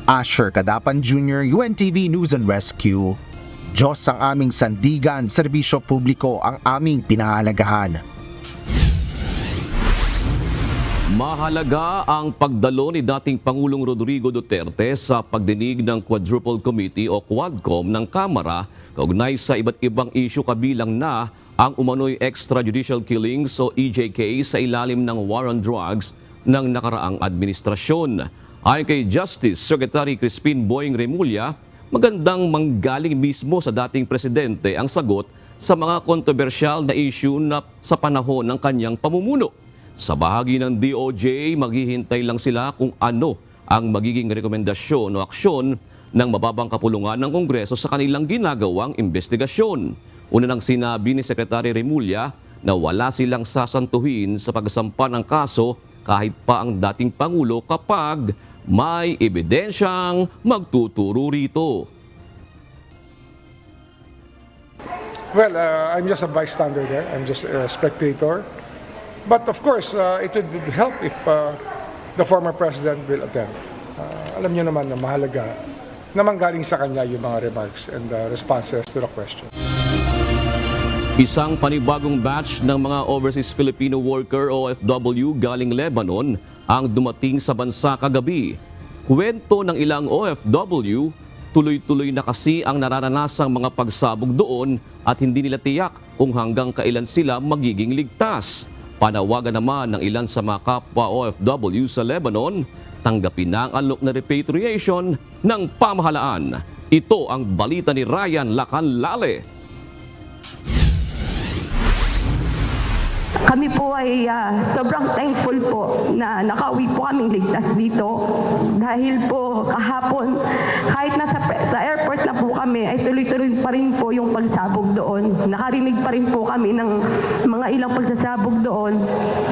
Asher Kadapan Jr., UNTV News and Rescue. Diyos ang aming sandigan, serbisyo publiko ang aming pinahalagahan. Mahalaga ang pagdalo ni dating Pangulong Rodrigo Duterte sa pagdinig ng Quadruple Committee o Quadcom ng Kamara kaugnay sa iba't ibang isyu kabilang na ang umano'y extrajudicial killings o EJK sa ilalim ng war on drugs ng nakaraang administrasyon. Ayon kay Justice Secretary Crispin Boying Remulla, magandang manggaling mismo sa dating presidente ang sagot sa mga kontrobersyal na issue na sa panahon ng kanyang pamumuno. Sa bahagi ng DOJ, maghihintay lang sila kung ano ang magiging rekomendasyon o aksyon ng mababang kapulungan ng Kongreso sa kanilang ginagawang investigasyon. Una nang sinabi ni Secretary Remulla na wala silang sasantuhin sa pagsampa ng kaso kahit pa ang dating Pangulo kapag may ebidensyang magtuturo rito. Well, I'm just a bystander there. I'm just a spectator. But of course, it would help if the former president will attend. Alam niyo naman na mahalaga na manggaling sa kanya yung mga remarks and responses to the question. Isang panibagong batch ng mga overseas Filipino worker OFW galing Lebanon ang dumating sa bansa kagabi. Kwento ng ilang OFW, tuloy-tuloy na kasi ang nararanasang mga pagsabog doon at hindi nila tiyak kung hanggang kailan sila magiging ligtas. Panawagan naman ng ilan sa mga kapwa OFW sa Lebanon, tanggapin na ang alok na repatriation ng pamahalaan. Ito ang balita ni Ryan Lacanlale. Kami po ay sobrang thankful po na nakauwi po kaming ligtas dito dahil po kahapon kahit sa airport na po kami ay tuloy-tuloy pa rin po yung pagsabog doon. Nakarinig pa rin po kami ng mga ilang pagsasabog doon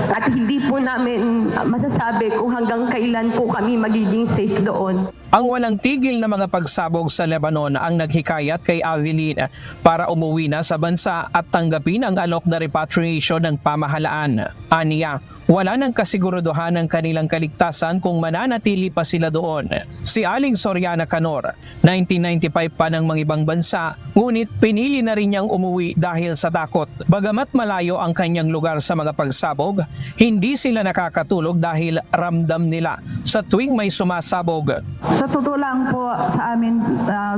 at hindi po namin masasabi kung hanggang kailan po kami magiging safe doon. Ang walang tigil na mga pagsabog sa Lebanon ang naghikayat kay Avelin para umuwi na sa bansa at tanggapin ang alok na repatriation ng pamahalaan. Aniya, wala nang kasiguraduhan ng kanilang kaligtasan kung mananatili pa sila doon. Si Aling Soriana Canor, 1995 pa ng mga ibang bansa, ngunit pinili na rin niyang umuwi dahil sa takot. Bagamat malayo ang kanyang lugar sa mga pagsabog, hindi sila nakakatulog dahil ramdam nila sa tuwing may sumasabog. Sa totoo lang po sa amin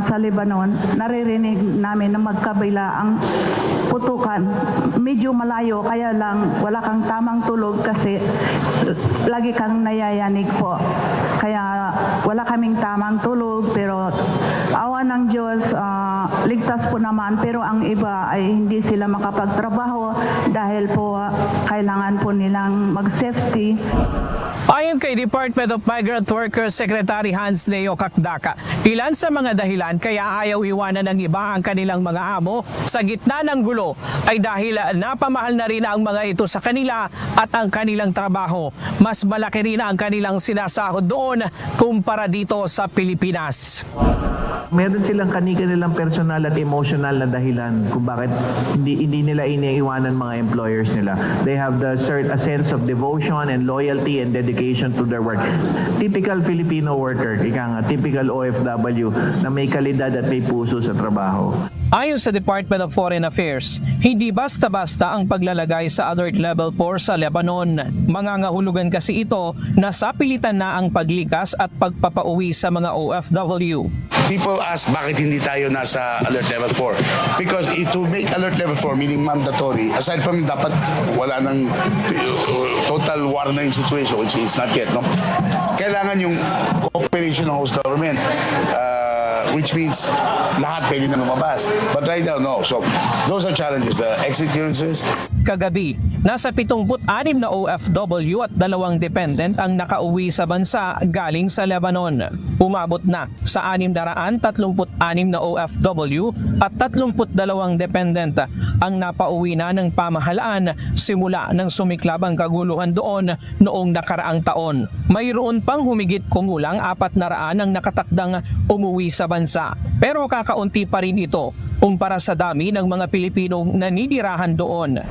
sa Lebanon, naririnig namin na magkabila ang putukan. Medyo malayo kaya lang wala kang tamang tulog kasi kasi lagi kang nayayanig po. Kaya wala kaming tamang tulog, pero awa ng Diyos, ligtas po naman. Pero ang iba ay hindi sila makapagtrabaho dahil po kailangan po nilang mag-safety. Ayon kay Department of Migrant Workers Secretary Hans Leo Kakdaka, ilan sa mga dahilan kaya ayaw iwanan ng iba ang kanilang mga amo sa gitna ng gulo ay dahil napamahal na rin ang mga ito sa kanila at ang kanilang trabaho. Mas malaki rin ang kanilang sinasahod doon kumpara dito sa Pilipinas. Meron silang kanilang personal at emotional na dahilan kung bakit hindi nila iniiwanan mga employers nila. They have a sense of devotion and loyalty and dedication to their work. Typical Filipino worker, typical OFW na may kalidad at may puso sa trabaho. Ayon sa Department of Foreign Affairs, hindi basta-basta ang paglalagay sa Alert Level 4 sa Lebanon. Mangangahulugan kasi ito na sapilitan na ang paglikas at pagpapauwi sa mga OFW. People ask bakit hindi tayo nasa Alert Level 4? Because to make Alert Level 4, meaning mandatory, aside from dapat wala ng total war na yung situation, which is not yet, no? Kailangan yung cooperation ng host government, which means lahat pwede na lumabas. But right now, no. So, those are challenges. The exit clearances. Kagabi, nasa 76 na OFW at 2 dependent ang nakauwi sa bansa galing sa Lebanon. Umabot na sa 636 na OFW at 32 dependent ang napauwi na ng pamahalaan simula nang sumiklab ang kaguluhan doon noong nakaraang taon. Mayroon pang humigit kumulang 400 ang nakatakdang umuwi sa bansa. Pero kakaunti pa rin ito kumpara sa dami ng mga Pilipinong naninirahan doon.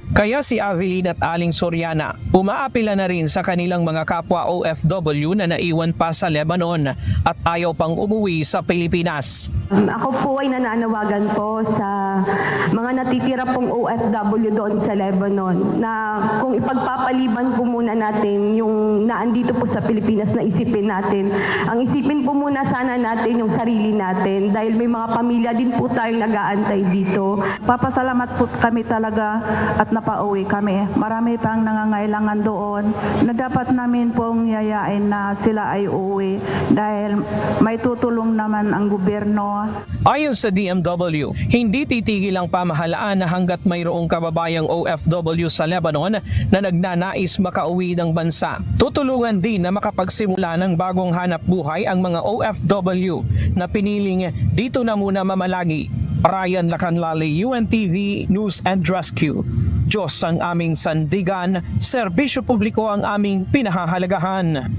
Kaya si Avelin at Aling Soriana umaapila na rin sa kanilang mga kapwa OFW na naiwan pa sa Lebanon at ayaw pang umuwi sa Pilipinas. Ako po ay nananawagan po sa mga natitira pong OFW doon sa Lebanon na kung ipagpapaliban po muna natin yung naandito po sa Pilipinas na isipin natin. Ang isipin po muna sana natin yung sarili natin dahil may mga pamilya din po tayong nag-aantay dito. Papasalamat po kami talaga at napauwi kami. Marami pang nangangailangan doon na dapat namin pong yayain na sila ay uwi dahil may tutulong naman ang gobyerno. Ayon sa DMW, hindi titigil ang pamahalaan na hanggat mayroong kababayang OFW sa Lebanon na nagnanais makauwi ng bansa. Tutulungan din na makapagsimula ng bagong hanap buhay ang mga OFW na piniling dito na muna mamalagi. Ryan Lacanlali, UNTV News and Rescue. Diyos ang aming sandigan, serbisyo publiko ang aming pinahahalagahan.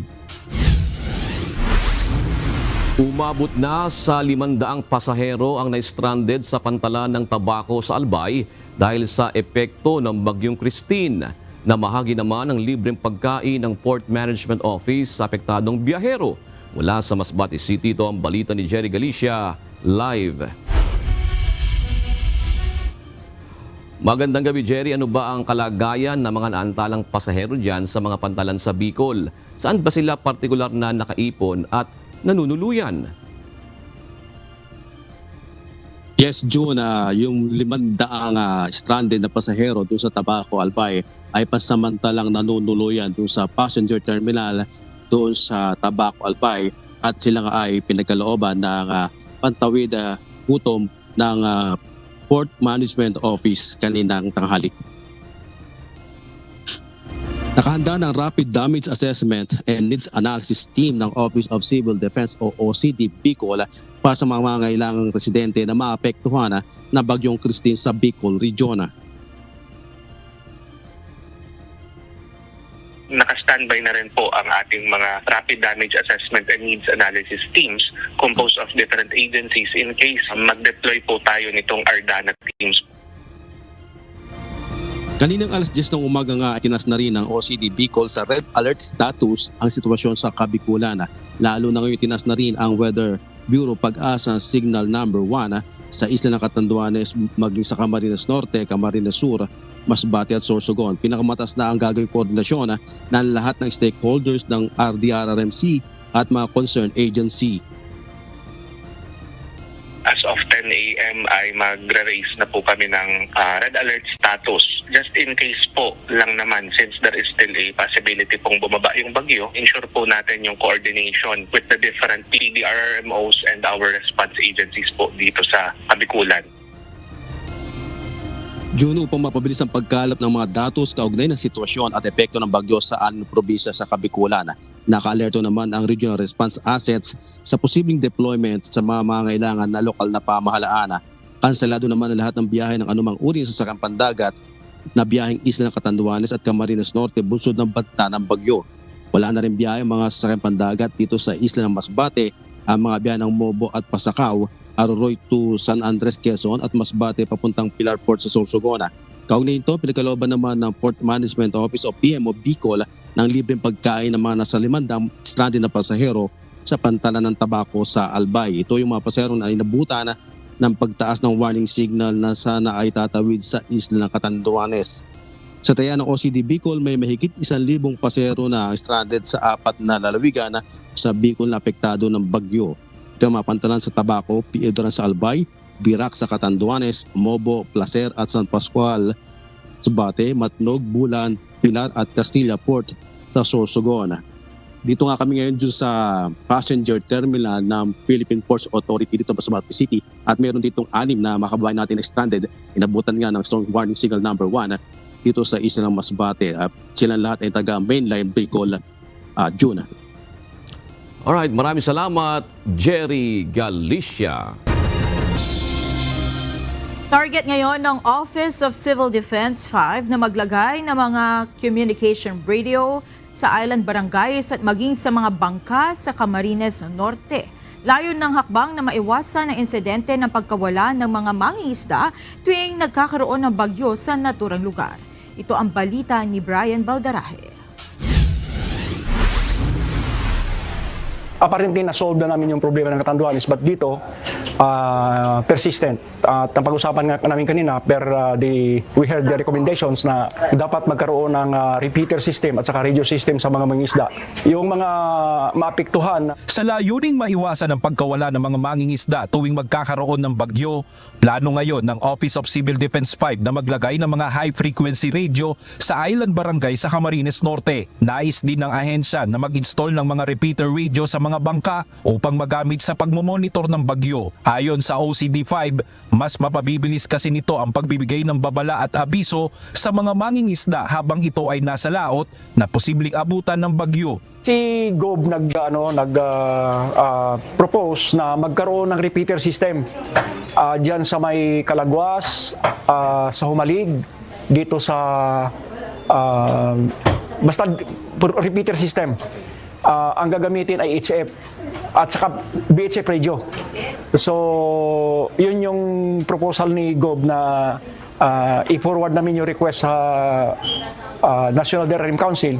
Umabot na sa 500 pasahero ang na-stranded sa pantalan ng Tabaco sa Albay dahil sa epekto ng Bagyong Christine. Namahagi naman ng libreng pagkain ng Port Management Office sa apektadong biyahero. Mula sa Masbate City, ito ang balita ni Jerry Galicia, live. Magandang gabi, Jerry. Ano ba ang kalagayan ng mga naantalang pasahero dyan sa mga pantalan sa Bicol? Saan ba sila partikular na nakaipon at nanunuluyan? Yes, June, yung 500 stranded na pasahero doon sa Tabaco, Albay ay pasamantalang nanunuluyan doon sa passenger terminal doon sa Tabaco, Albay at sila ay pinagkalooban ng pantawid gutom ng Port Management Office kaninang tanghali. Nakahanda ng Rapid Damage Assessment and Needs Analysis Team ng Office of Civil Defense o OCD Bicol para sa mga mangangailangang residente na maapektuhan na Bagyong Christine sa Bicol Region. Naka-standby na rin po ang ating mga Rapid Damage Assessment and Needs Analysis Teams composed of different agencies in case mag-deploy po tayo nitong ARDANA teams. Kaninang alas 10 ng umaga nga itinas na rin ng OCD Bicol sa red alert status ang sitwasyon sa Kabikulan. Lalo na ngayon itinas na rin ang Weather Bureau Pag-asa Signal Number 1 sa isla ng Catanduanes maging sa Camarines Norte, Camarines Sur, Masbate at Sorsogon. Pinakamatas na ang gagawing koordinasyon ng lahat ng stakeholders ng RDRRMC at mga concerned agency. As of 10 a.m. ay magre-raise na po kami ng red alert status just in case po lang naman, since there is still a possibility pong bumaba yung bagyo, ensure po natin yung coordination with the different PDRMOs and our response agencies po dito sa Kabikulan. June, upang mapabilis ang pagkalap ng mga datos kaugnay ng sitwasyon at epekto ng bagyo sa 6 probinsya sa Kabikulan, naka-alerto naman ang regional response assets sa posibleng deployment sa mga mangailangan na lokal na pamahalaan. Kanselado naman ang lahat ng biyahe ng anumang uri sa sasakyan pandagat na biyaheng Isla ng Catanduanes at Camarines Norte bunsod ng banta ng bagyo. Wala na rin biyahe mga sasakyan pandagat dito sa Isla ng Masbate, ang mga biyahe ng Mobo at Pasacao, Aroroy to San Andres, Quezon at Masbate papuntang Pilar Port sa Sorsogon. Kaugnay nito, pinagkalooban naman ng Port Management Office o PMO Bicol ng libreng pagkain ng mga nasa 500 stranded na pasahero sa pantalan ng Tabaco sa Albay. Ito yung mga pasahero na inabutan ng pagtaas ng warning signal na sana ay tatawid sa Isla ng Catanduanes. Sa taya ng OCD Bicol, may mahigit 1,000 pasahero na stranded sa 4 na lalawigan sa Bicol na apektado ng bagyo. Ito ang mga pantalan sa Tabaco, Piedras sa Albay, Birac sa Catanduanes, Mobo, Placer at San Pascual, Masbate, Matnog, Bulan, Pilar at Castilla Port sa Sorsogon. Dito nga kami ngayon dun sa passenger terminal ng Philippine Ports Authority dito sa Masbate City at meron ditong 6 na makababayan natin stranded. Inabutan nga ng strong warning signal number 1 dito sa Isla ng Masbate. Silang lahat ay taga mainline Bicol, June. Alright, maraming salamat, Jerry Galicia. Target ngayon ng Office of Civil Defense 5 na maglagay ng mga communication radio sa island barangays at maging sa mga bangka sa Camarines Norte. Layon ng hakbang na maiwasan ang insidente ng pagkawala ng mga mangingisda tuwing nagkakaroon ng bagyo sa naturang lugar. Ito ang balita ni Brian Baldarahe. Apparently, na-solve na namin yung problema ng Catanduanes, but dito, persistent. At ang pag-usapan nga namin kanina, we heard the recommendations na dapat magkaroon ng repeater system at saka radio system sa mga mangingisda. Yung mga maapektuhan. Sa layuning maiwasan ang pagkawala ng mga mangingisda tuwing magkakaroon ng bagyo, plano ngayon ng Office of Civil Defense 5 na maglagay ng mga high-frequency radio sa island barangay sa Camarines Norte. Nais din ng ahensya na mag-install ng mga repeater radio sa mga bangka upang magamit sa pagmomonitor ng bagyo. Ayon sa OCD5, mas mapabibilis kasi nito ang pagbibigay ng babala at abiso sa mga mangingisda habang ito ay nasa laot na posibleng abutan ng bagyo. Si Gob propose na magkaroon ng repeater system diyan sa may Calaguas, sa Humalig, dito sa basta repeater system. Ang gagamitin ay HF at saka BHF radio. So, yun yung proposal ni Gob na i-forward namin yung request sa National Maritime Council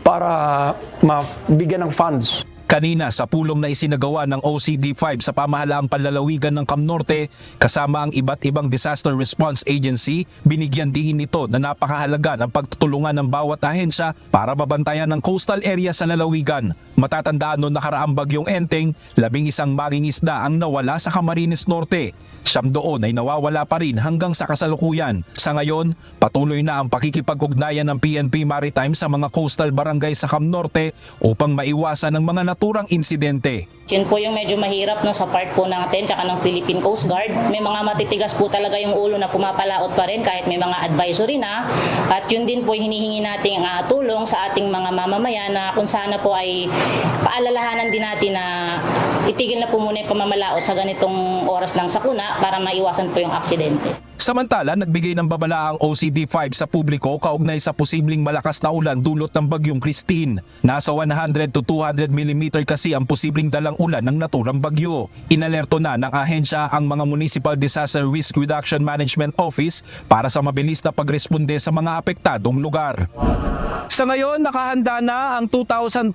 para mabigyan ng funds. Kanina sa pulong na isinagawa ng OCD5 sa pamahalaang panlalawigan ng Camnorte kasama ang iba't ibang disaster response agency, binigyan din nito na napakahalaga ng pagtutulungan ng bawat ahensya para mabantayan ang coastal area sa lalawigan. Matatandaan noong nakaraang bagyong Enteng, 11 mangingisda ang nawala sa Camarines Norte. 7 doon ay nawawala pa rin hanggang sa kasalukuyan. Sa ngayon, patuloy na ang pakikipag-ugnayan ng PNP Maritime sa mga coastal barangay sa Camnorte upang maiwasan ang mga naturang insidente. Yun po yung medyo mahirap no, sa part po natin tsaka ng Philippine Coast Guard. May mga matitigas po talaga yung ulo na pumapalaot pa rin kahit may mga advisory na. At yun din po yung hinihingi nating tulong sa ating mga mamamayan na kung sana po ay paalalahanan din natin na itigil na po muna yung pamamalaot sa ganitong oras ng sakuna para maiwasan po yung aksidente. Samantala, nagbigay ng babala ang OCD5 sa publiko kaugnay sa posibleng malakas na ulan dulot ng bagyong Christine. Nasa 100 to 200 mm kasi ang posibleng dalang ulan ng naturang bagyo. Inalerto na ng ahensya ang mga Municipal Disaster Risk Reduction Management Office para sa mabilis na pagresponde sa mga apektadong lugar. Sa ngayon, nakahanda na ang 2,500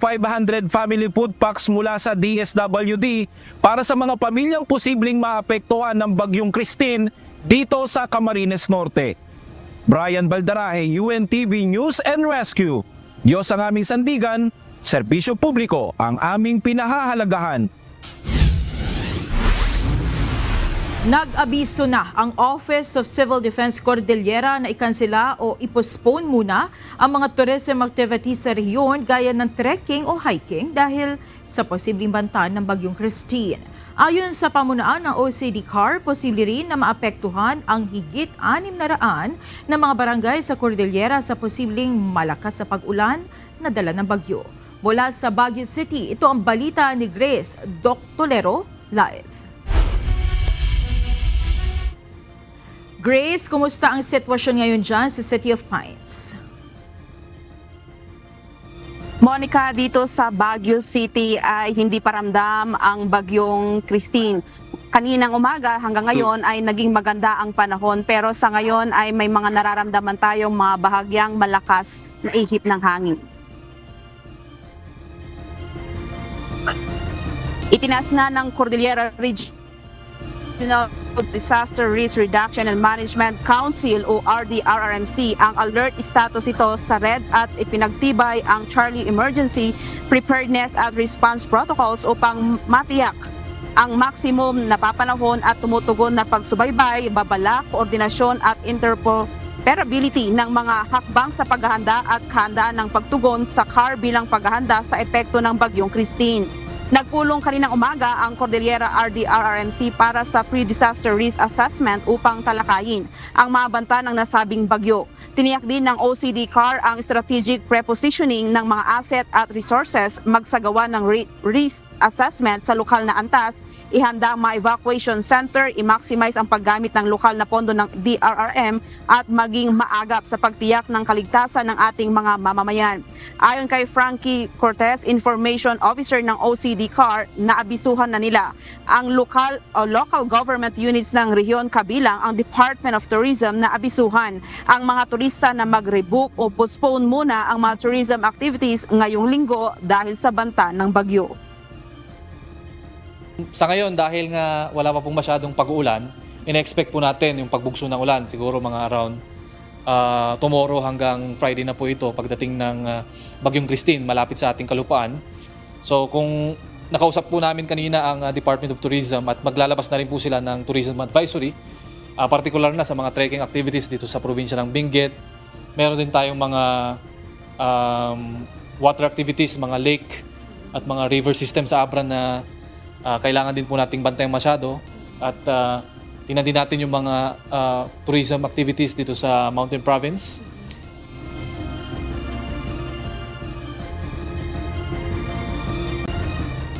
family food packs mula sa DSWD para sa mga pamilyang posibleng maapektuhan ng bagyong Christine dito sa Camarines Norte. Brian Baldarahe, UNTV News and Rescue. Diyos ang aming sandigan, serbisyo publiko ang aming pinahahalagahan. Nag-abiso na ang Office of Civil Defense Cordillera na ikansela o ipostpone muna ang mga tourism activities sa rehiyon gaya ng trekking o hiking dahil sa posibleng banta ng Bagyong Christine. Ayon sa pamunaan ng OCD-CAR, posible rin na maapektuhan ang higit 600 na mga barangay sa Cordillera sa posibleng malakas sa pag-ulan na dala ng bagyo. Mula sa Baguio City, ito ang balita ni Grace Doctolero live. Grace, kumusta ang sitwasyon ngayon dyan sa City of Pines? Monica, dito sa Baguio City ay hindi paramdam ang Bagyong Christine. Kaninang umaga hanggang ngayon ay naging maganda ang panahon pero sa ngayon ay may mga nararamdaman tayong mga bahagyang malakas na ihip ng hangin. Itinaas na ng Cordillera Regional Disaster Risk Reduction and Management Council o RDRRMC ang alert status ito sa red at ipinagtibay ang Charlie Emergency Preparedness at Response Protocols upang matiyak ang maximum na papanahon at tumutugon na pagsubaybay, babala, koordinasyon at interoperability ng mga hakbang sa paghahanda at kahandaan ng pagtugon sa CAR bilang paghahanda sa epekto ng Bagyong Christine. Nagpulong kaninang umaga ang Cordillera RDRRMC para sa pre-disaster risk assessment upang talakayin ang mga banta ng nasabing bagyo. Tiniyak din ng OCD-CAR ang strategic prepositioning ng mga asset at resources, magsagawa ng risk assessment sa lokal na antas, ihanda ang mga evacuation center, i-maximize ang paggamit ng lokal na pondo ng DRRM at maging maagap sa pagtiyak ng kaligtasan ng ating mga mamamayan. Ayon kay Frankie Cortez, Information Officer ng OCD-CAR, naabisuhan na nila ang local government units ng rehiyon kabilang ang Department of Tourism na abisuhan ang mga turista na mag-rebook o postpone muna ang mga tourism activities ngayong linggo dahil sa banta ng bagyo. Sa ngayon, dahil nga wala pa pong masyadong pag-uulan, ina-expect po natin yung pagbugso ng ulan, siguro mga around tomorrow hanggang Friday na po ito pagdating ng Bagyong Christine malapit sa ating kalupaan. So kung nakausap po namin kanina ang Department of Tourism at maglalabas na rin po sila ng tourism advisory, particular na sa mga trekking activities dito sa probinsya ng Benguet. Meron din tayong mga water activities, mga lake at mga river system sa Abra na kailangan din po nating bantayan masyado at tingnan din natin yung mga tourism activities dito sa Mountain Province.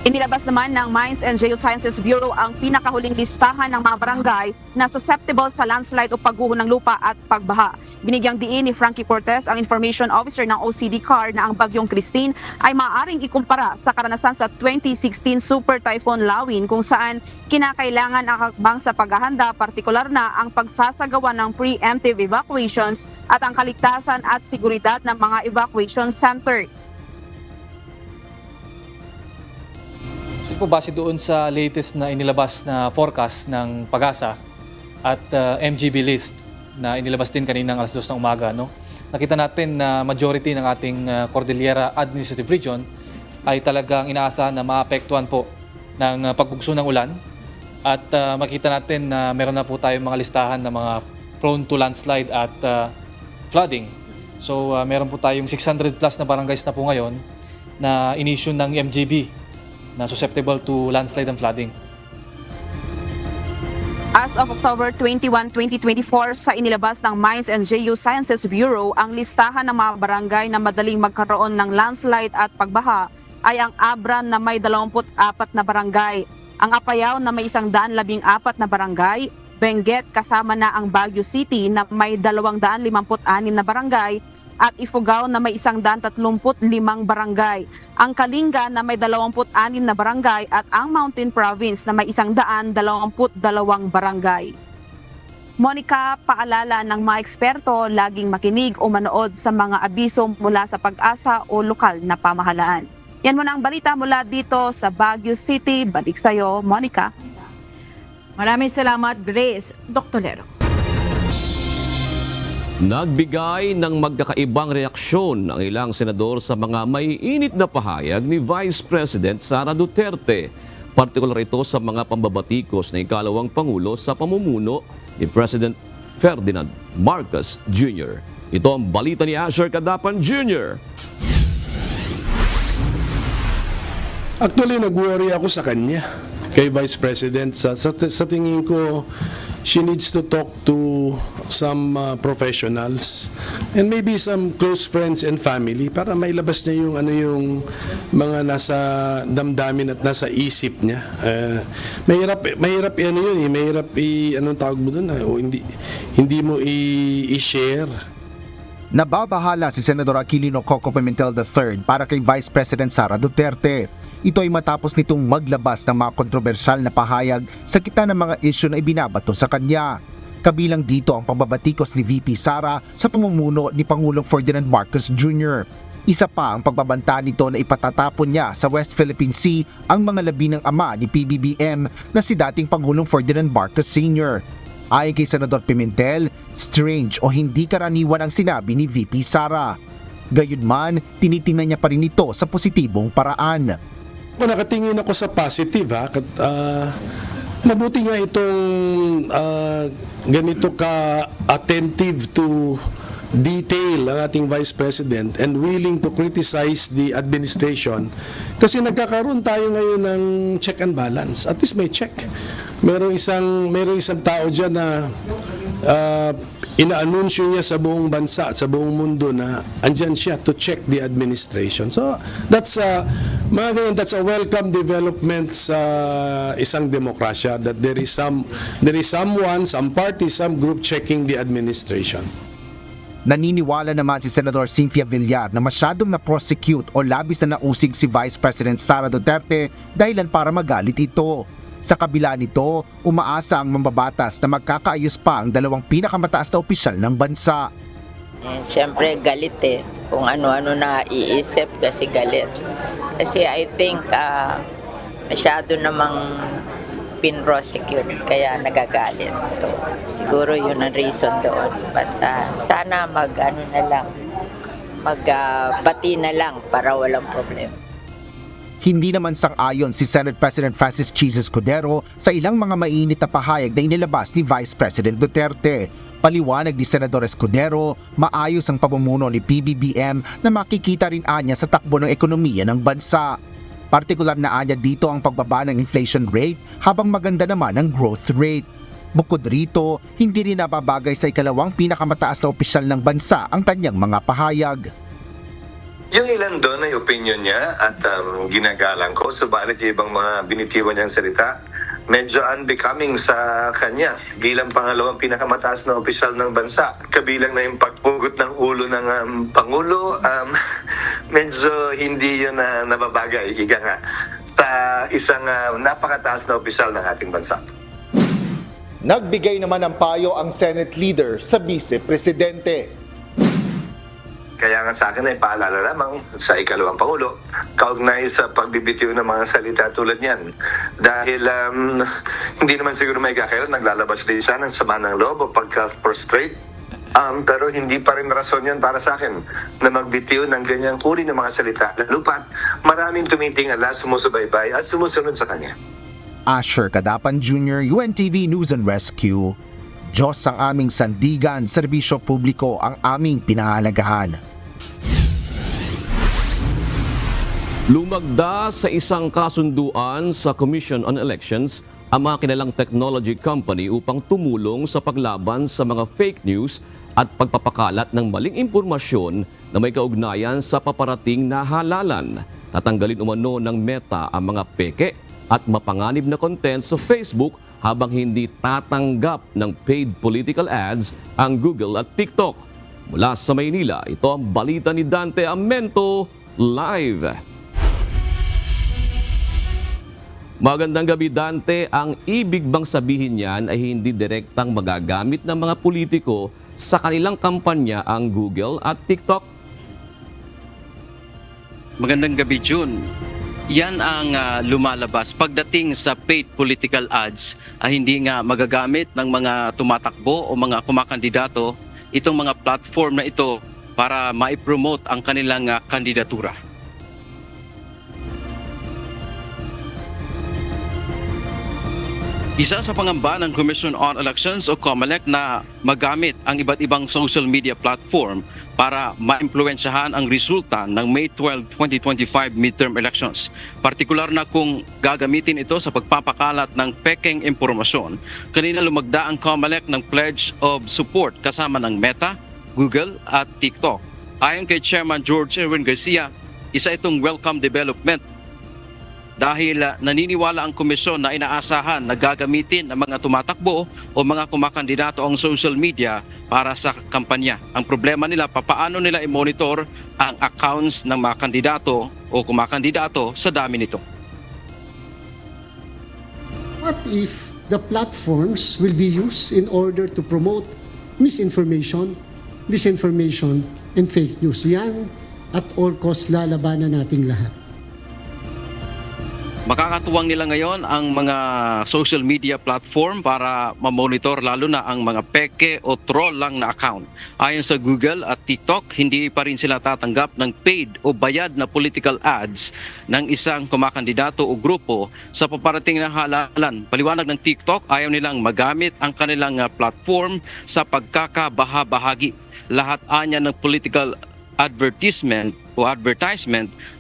Inilabas naman ng Mines and Geosciences Bureau ang pinakahuling listahan ng mga barangay na susceptible sa landslide o pagguho ng lupa at pagbaha. Binigyang diin ni Frankie Cortez, ang Information Officer ng OCD-CAR, na ang Bagyong Christine ay maaaring ikumpara sa karanasan sa 2016 Super Typhoon Lawin kung saan kinakailangan ang hakbang sa paghahanda, partikular na ang pagsasagawa ng preemptive evacuations at ang kaligtasan at seguridad ng mga evacuation center. Po base doon sa latest na inilabas na forecast ng PAGASA at MGB list na inilabas din kaninang alas 2 ng umaga, no? Nakita natin na majority ng ating Cordillera Administrative Region ay talagang inaasahan na maapektuhan po ng pagbugso ng ulan at makita natin na meron na po tayong mga listahan ng mga prone to landslide at flooding. So meron po tayong 600 plus na barangays na po ngayon na in-issue ng MGB na susceptible to landslide and flooding. As of October 21, 2024, sa inilabas ng Mines and Geosciences Bureau, ang listahan ng mga barangay na madaling magkaroon ng landslide at pagbaha ay ang Abra na may 24 na barangay, ang Apayao na may 114 na barangay, Benguet kasama na ang Baguio City na may 256 na barangay at Ifugao na may 135 barangay, ang Kalinga na may 26 na barangay at ang Mountain Province na may 122 barangay. Monica, paalala ng mga eksperto, laging makinig o manood sa mga abiso mula sa PAGASA o lokal na pamahalaan. Yan muna ang balita mula dito sa Baguio City. Balik sa'yo, Monica. Maraming salamat, Grace Doctolero. Nagbigay ng magkakaibang reaksyon ang ilang senador sa mga may init na pahayag ni Vice President Sara Duterte Partikular ito sa mga pambabatikos na ikalawang Pangulo sa pamumuno ni President Ferdinand Marcos Jr. Ito ang balita ni Asher Cadapan Jr. Actually, nag-worry ako sa kanya, kay Vice President. Sa tingin ko, she needs to talk to some professionals and maybe some close friends and family para mailabas niya yung mga nasa damdamin at nasa isip niya. Mahirap yun, mahirap anong tawag mo doon, hindi mo i-share. Nababahala si Senador Aquilino Coco Pimentel III para kay Vice President Sara Duterte. Ito ay matapos nitong maglabas ng mga kontrobersyal na pahayag sa gitna ng mga isyu na ibinabato sa kanya. Kabilang dito ang pambabatikos ni VP Sara sa pamumuno ni Pangulong Ferdinand Marcos Jr. Isa pa ang pagbabanta nito na ipatatapon niya sa West Philippine Sea ang mga labi ng ama ni PBBM na si dating Pangulong Ferdinand Marcos Sr. Ayon kay Senador Pimentel, strange o hindi karaniwan ang sinabi ni VP Sara. Gayunman, tinitingnan niya pa rin ito sa positibong paraan. Kung nakatingin ako sa positive, mabuti nga itong ganito ka attentive to detail ang ating Vice President and willing to criticize the administration kasi nagkakaroon tayo ngayon ng check and balance. At least may check. Merong isang tao dyan na inaanunsyo niya sa buong bansa at sa buong mundo na andyan siya to check the administration. So that's a welcome development sa isang demokrasya that there is someone, some party, some group checking the administration. Naniniwala naman si Senador Cynthia Villar na masyadong na-prosecute o labis na nausig si Vice President Sara Duterte dahilan para magalit ito. Sa kabila nito, umaasa ang mambabatas na magkakaayos pa ang dalawang pinakamataas na opisyal ng bansa. Siyempre galit kung ano-ano na iisip kasi galit. Kasi I think masyado namang pin-prosecute kaya nagagalit. So siguro yun ang reason doon. But sana magbati na lang para walang problema. Hindi naman sang-ayon si Senate President Francis Chis Escudero sa ilang mga mainit na pahayag na inilabas ni Vice President Duterte. Paliwanag ni Senador Escudero, maayos ang pamumuno ni PBBM na makikita rin anya sa takbo ng ekonomiya ng bansa. Partikular na anya dito ang pagbaba ng inflation rate habang maganda naman ang growth rate. Bukod rito, hindi rin nababagay sa ikalawang pinakamataas na opisyal ng bansa ang kanyang mga pahayag. Yung ilan doon ay opinion niya at ginagalang ko. Subalit yung ibang mga binitiwan niyang salita, medyo unbecoming sa kanya bilang pangalawang pinakamataas na opisyal ng bansa. Kabilang na yung pagpugot ng ulo ng Pangulo, medyo hindi yun nababagay, ika nga, sa isang napakataas na opisyal ng ating bansa. Nagbigay naman ng payo ang Senate leader sa Vice Presidente. Kaya nga sa akin ay paalala lamang sa ikalawang Pangulo, kaugnay sa pagbibitiw ng mga salita tulad niyan. Dahil hindi naman siguro may kakailan, naglalabas din siya ng sama ng loob o pagka-frustrate. Pero hindi pa rin rason yan para sa akin na magbitiw ng ganyang uri ng mga salita. Lalo pat maraming tumitingala, sumusubaybay at sumusunod sa kanya. Asher Cadapan Jr., UNTV News and Rescue. Diyos ang aming sandigan, serbisyo publiko ang aming pinahalagahan. Lumagda sa isang kasunduan sa Commission on Elections ang mga kilalang technology company upang tumulong sa paglaban sa mga fake news at pagpapakalat ng maling impormasyon na may kaugnayan sa paparating na halalan. Tatanggalin umano ng Meta ang mga peke at mapanganib na content sa Facebook habang hindi tatanggap ng paid political ads ang Google at TikTok. Mula sa Maynila, ito ang balita ni Dante Amento live. Magandang gabi, Dante. Ang ibig bang sabihin niyan ay hindi direktang magagamit ng mga politiko sa kanilang kampanya ang Google at TikTok? Magandang gabi, June. Yan ang lumalabas pagdating sa paid political ads ay hindi nga magagamit ng mga tumatakbo o mga kumakandidato itong mga platform na ito para ma-promote ang kanilang kandidatura. Isa sa pangamba ng Commission on Elections o COMELEC na magamit ang iba't ibang social media platform para maimpluwensyahan ang resulta ng May 12, 2025 midterm elections. Partikular na kung gagamitin ito sa pagpapakalat ng pekeng impormasyon. Kanina lumagda ang COMELEC ng Pledge of Support kasama ng Meta, Google at TikTok. Ayon kay Chairman George Erwin Garcia, isa itong welcome development dahil naniniwala ang komisyon na inaasahan na gagamitin ng mga tumatakbo o mga kumakandidato ang social media para sa kampanya. Ang problema nila, papaano nila i-monitor ang accounts ng mga kandidato o kumakandidato sa dami nito. What if the platforms will be used in order to promote misinformation, disinformation, and fake news? Yan at all costs lalabanan nating lahat. Makakatuwang nila ngayon ang mga social media platform para mamonitor lalo na ang mga peke o troll lang na account. Ayon sa Google at TikTok, hindi pa rin sila tatanggap ng paid o bayad na political ads ng isang kumakandidato o grupo sa paparating na halalan. Paliwanag ng TikTok, ayaw nilang magamit ang kanilang platform sa pagkakabahabahagi. Lahat anya ng political advertisement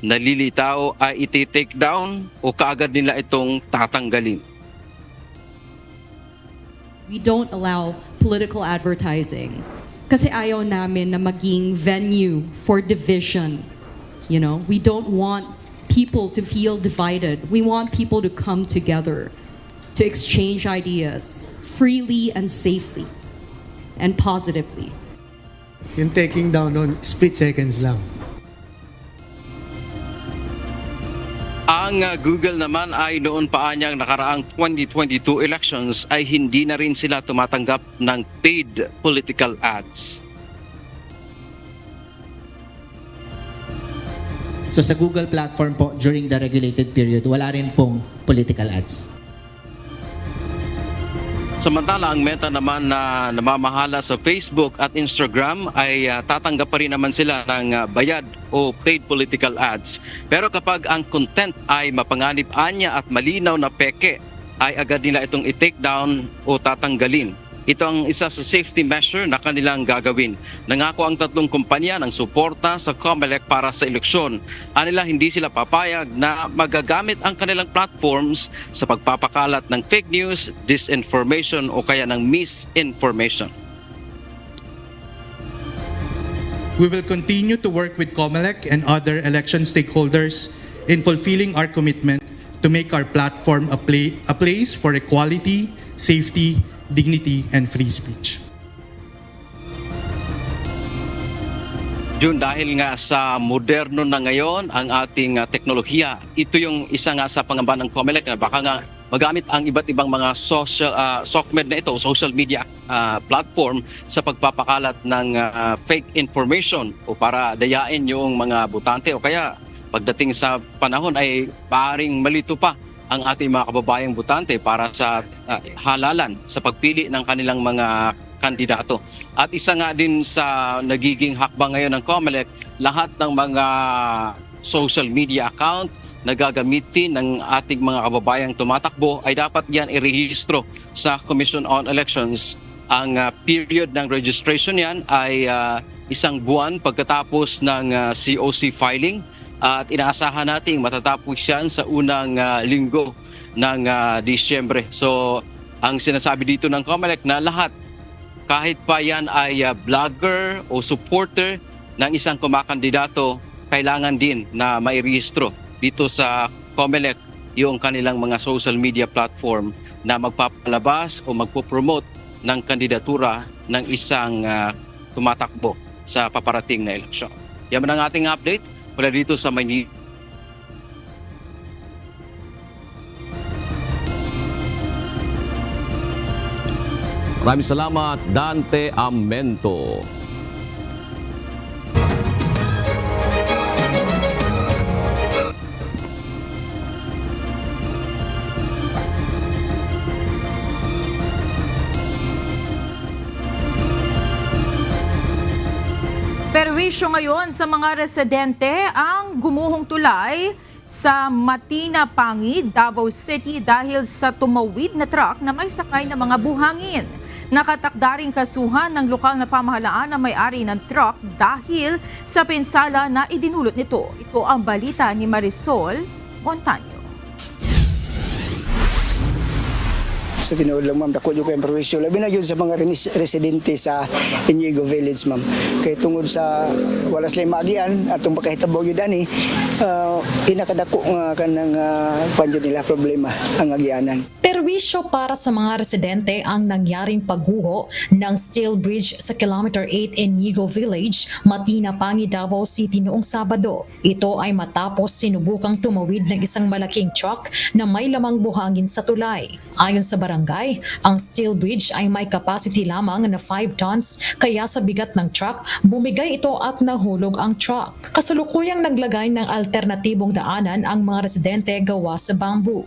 nalilitaw ay iti-take down o kaagad nila itong tatanggalin. We don't allow political advertising kasi ayaw namin na maging venue for division. You know, we don't want people to feel divided. We want people to come together to exchange ideas freely and safely and positively. Yung taking down on split seconds lang. Ang Google naman ay noon pa anyang nakaraang 2022 elections ay hindi na rin sila tumatanggap ng paid political ads. So sa Google platform po during the regulated period, wala rin pong political ads. Samantala, ang Meta naman na namamahala sa Facebook at Instagram ay tatanggap pa rin naman sila ng bayad o paid political ads. Pero kapag ang content ay mapanganib-anya at malinaw na peke, ay agad nila itong i-take down o tatanggalin. Ito ang isa sa safety measure na kanilang gagawin. Nangako ang tatlong kumpanya ng suporta sa COMELEC para sa eleksyon. Anila hindi sila papayag na magagamit ang kanilang platforms sa pagpapakalat ng fake news, disinformation o kaya ng misinformation. We will continue to work with COMELEC and other election stakeholders in fulfilling our commitment to make our platform a place for equality, safety, dignity, and free speech. Jun, dahil nga sa moderno na ngayon ang ating teknolohiya, ito yung isa nga sa pangamba ng COMELEC na baka nga magamit ang iba't ibang mga SOCMED na ito, social media platform sa pagpapakalat ng fake information o para dayain yung mga botante o kaya pagdating sa panahon ay paring malito pa ang ating mga kababayang botante para sa halalan sa pagpili ng kanilang mga kandidato. At isa nga din sa nagiging hakbang ngayon ng COMELEC, lahat ng mga social media account na gagamitin ng ating mga kababayang tumatakbo ay dapat yan irehistro sa Commission on Elections. Ang period ng registration yan ay 1 buwan pagkatapos ng COC filing. At inaasahan natin matatapos yan sa unang linggo ng Disyembre. So, ang sinasabi dito ng COMELEC na lahat, kahit pa yan ay vlogger o supporter ng isang kumakandidato, kailangan din na mairehistro dito sa COMELEC yung kanilang mga social media platform na magpapalabas o magpopromote ng kandidatura ng isang tumatakbo sa paparating na eleksyon. Yan ang ating update. Wala dito sa Maynila. Maraming salamat, Dante Amento. Perwisyo ngayon sa mga residente ang gumuhong tulay sa Matinapangi, Davao City dahil sa tumawid na truck na may sakay ng mga buhangin. Nakatakda ring kasuhan ng lokal na pamahalaan na may-ari ng truck dahil sa pinsala na idinulot nito. Ito ang balita ni Marisol Montaño. Sa tinuod lang ma'am, dako yung kayong perwisyo. Labi na yun sa mga residente sa Inigo Village ma'am. Kaya tungod sa wala sila maagian at itong pakahitabog yun dani, pinakadako nga kanang panyo nila problema ang agianan. Perwisyo para sa mga residente ang nangyaring pagguho ng steel bridge sa Kilometer 8 Inigo Village, Matinapangi, Davao City noong Sabado. Ito ay matapos sinubukang tumawid ng isang malaking truck na may lamang buhangin sa tulay. Ayon sa barangay, ang steel bridge ay may capacity lamang na 5 tons kaya sa bigat ng truck, bumigay ito at nahulog ang truck. Kasalukuyang naglagay ng alternatibong daanan ang mga residente gawa sa bamboo.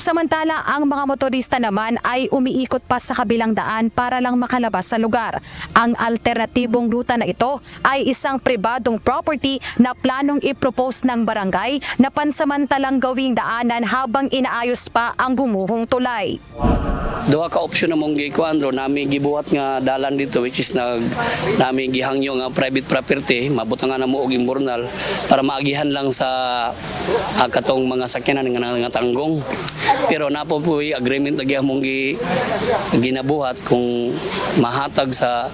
Samantala, ang mga motorista naman ay umiikot pa sa kabilang daan para lang makalabas sa lugar. Ang alternatibong ruta na ito ay isang pribadong property na planong i-propose ng barangay na pansamantalang gawing daanan habang inaayos pa ang gumuhong tulay. Duha ka opsyon na mong gikuandro nami gibuhat nga dalan dito which is nami gihangyo nga private property mabot nga namo og imbornal para maagihan lang sa katong mga sakyanan nga tanggong. Pero napo po agreement na gihamong ginabuhat kung mahatag sa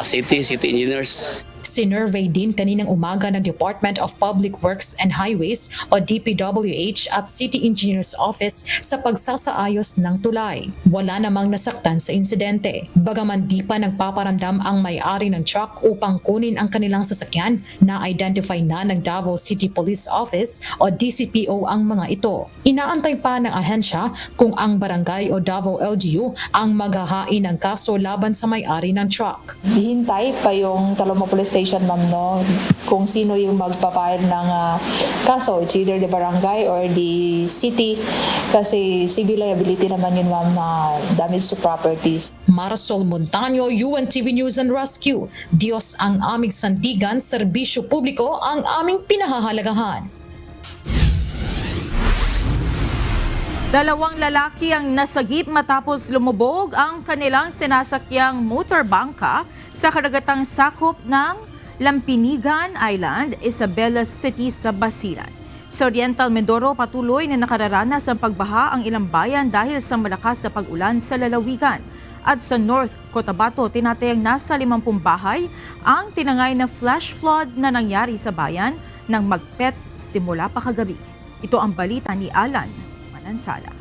city engineers. Sinurvey din kaninang umaga ng Department of Public Works and Highways o DPWH at City Engineers Office sa pagsasaayos ng tulay. Wala namang nasaktan sa insidente. Bagaman di pa nagpaparamdam ang may-ari ng truck upang kunin ang kanilang sasakyan, na-identify na ng Davao City Police Office o DCPO ang mga ito. Inaantay pa ng ahensya kung ang barangay o Davao LGU ang maghahain ng kaso laban sa may-ari ng truck. Hihintay pa yung Taloma Police Station, ma'am, no? Kung sino yung magpapile ng kaso. It's either the barangay or the city kasi civil liability naman yun, ma'am, na damage to properties. Marisol Montaño, UNTV News and Rescue. Diyos ang aming sandigan, serbisyo publiko ang aming pinahahalagahan. Dalawang lalaki ang nasagip matapos lumubog ang kanilang sinasakyang motorbangka sa karagatang sakop ng Lampinigan Island, Isabela City sa Basilan. Sa Oriental Mindoro, patuloy na nakararanas ang pagbaha ang ilang bayan dahil sa malakas na pag-ulan sa lalawigan. At sa North Cotabato, tinatayang nasa 50 bahay ang tinangay na flash flood na nangyari sa bayan ng Magpet simula pa kagabi. Ito ang balita ni Alan Manansala.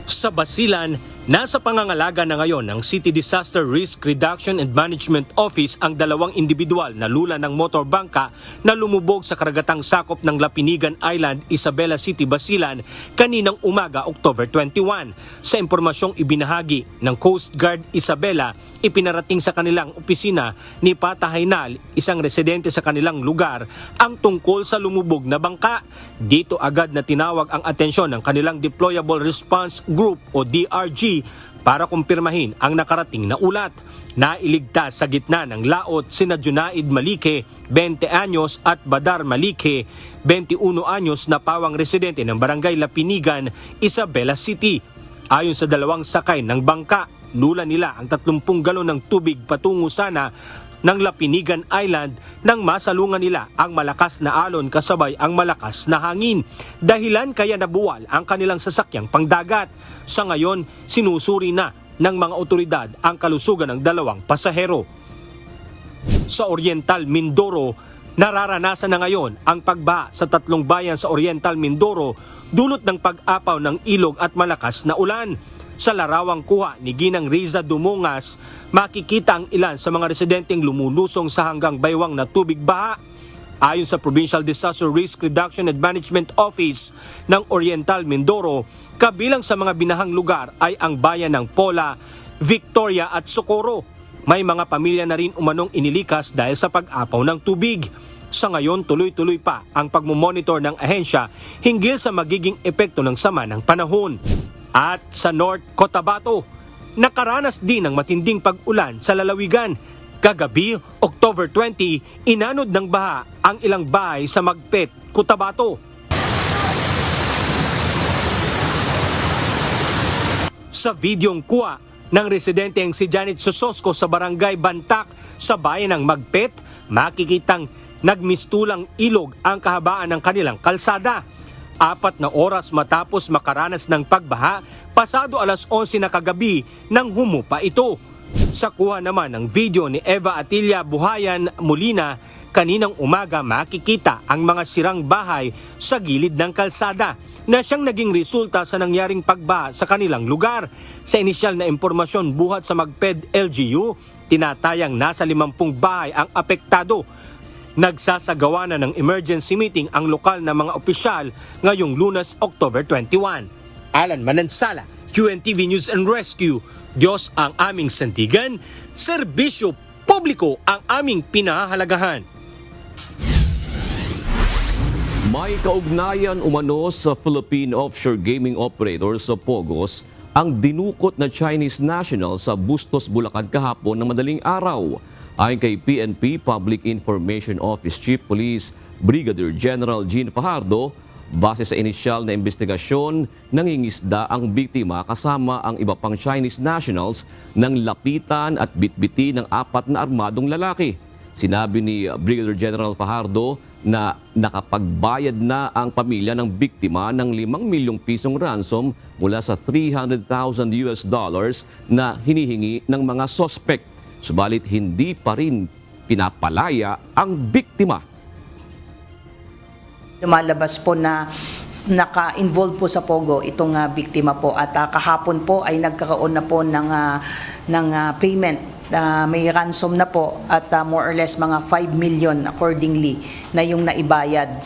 Sa Basilan, nasa pangangalaga na ngayon ng City Disaster Risk Reduction and Management Office ang dalawang individual na lula ng motorbangka na lumubog sa karagatang sakop ng Lapinigan Island, Isabela City, Basilan kaninang umaga, October 21. Sa impormasyong ibinahagi ng Coast Guard Isabela, ipinarating sa kanilang opisina ni Pata Haynal, isang residente sa kanilang lugar, ang tungkol sa lumubog na bangka. Dito agad na tinawag ang atensyon ng kanilang Deployable Response Group o DRG para kumpirmahin ang nakarating na ulat. Nailigtas sa gitna ng laot sina Junaid Malike, 20 anyos at Badar Malike, 21 anyos na pawang residente ng Barangay Lapinigan, Isabela City. Ayon sa dalawang sakay ng bangka, lula nila ang 30 galon ng tubig patungo sana ng Lapinigan Island nang masalungan nila ang malakas na alon kasabay ang malakas na hangin. Dahilan kaya nabuwal ang kanilang sasakyang pangdagat. Sa ngayon, sinusuri na ng mga otoridad ang kalusugan ng dalawang pasahero. Sa Oriental Mindoro, nararanasan na ngayon ang pagbaha sa 3 bayan sa Oriental Mindoro dulot ng pag-apaw ng ilog at malakas na ulan. Sa larawang kuha ni Ginang Riza Dumongas, makikita ang ilan sa mga residenteng lumulusong sa hanggang baywang na tubig baha. Ayon sa Provincial Disaster Risk Reduction and Management Office ng Oriental Mindoro, kabilang sa mga binahang lugar ay ang bayan ng Pola, Victoria at Socorro. May mga pamilya na rin umanong inilikas dahil sa pag-apaw ng tubig. Sa ngayon, tuloy-tuloy pa ang pagmumonitor ng ahensya hinggil sa magiging epekto ng sama ng panahon. At sa North Cotabato, nakaranas din ng matinding pag-ulan sa lalawigan. Kagabi, October 20, inanod ng baha ang ilang bahay sa Magpet, Cotabato. Sa videong kuha ng residenteng si Janet Sososco sa barangay Bantak sa bayan ng Magpet, makikitang nagmistulang ilog ang kahabaan ng kanilang kalsada. 4 na oras matapos makaranas ng pagbaha, pasado alas 11 na kagabi nang humupa ito. Sa kuha naman ng video ni Eva Atilia Buhayan Molina, kaninang umaga makikita ang mga sirang bahay sa gilid ng kalsada na siyang naging resulta sa nangyaring pagbaha sa kanilang lugar. Sa inisyal na impormasyon buhat sa Magped LGU, tinatayang nasa 50 bahay ang apektado. Nagsasagawa na ng emergency meeting ang lokal na mga opisyal ngayong Lunes, October 21. Alan Manansala, UNTV News and Rescue. Diyos ang aming sandigan, serbisyo publiko ang aming pinahahalagahan. May kaugnayan umano sa Philippine Offshore Gaming Operator sa POGOS ang dinukot na Chinese national sa Bustos, Bulacan kahapon ng madaling araw. Ayon kay PNP Public Information Office Chief Police Brigadier General Gene Fajardo, base sa inisyal na investigasyon, nangingisda ang biktima kasama ang iba pang Chinese nationals nang lapitan at bitbiti ng 4 na armadong lalaki. Sinabi ni Brigadier General Fajardo na nakapagbayad na ang pamilya ng biktima ng 5 milyong pisong ransom mula sa $300,000 na hinihingi ng mga sospek. Subalit hindi pa rin pinapalaya ang biktima. Lumalabas po na naka-involve po sa Pogo itong biktima po at kahapon po ay nagkaroon na po ng payment. May ransom na po at more or less mga 5 million accordingly na yung naibayad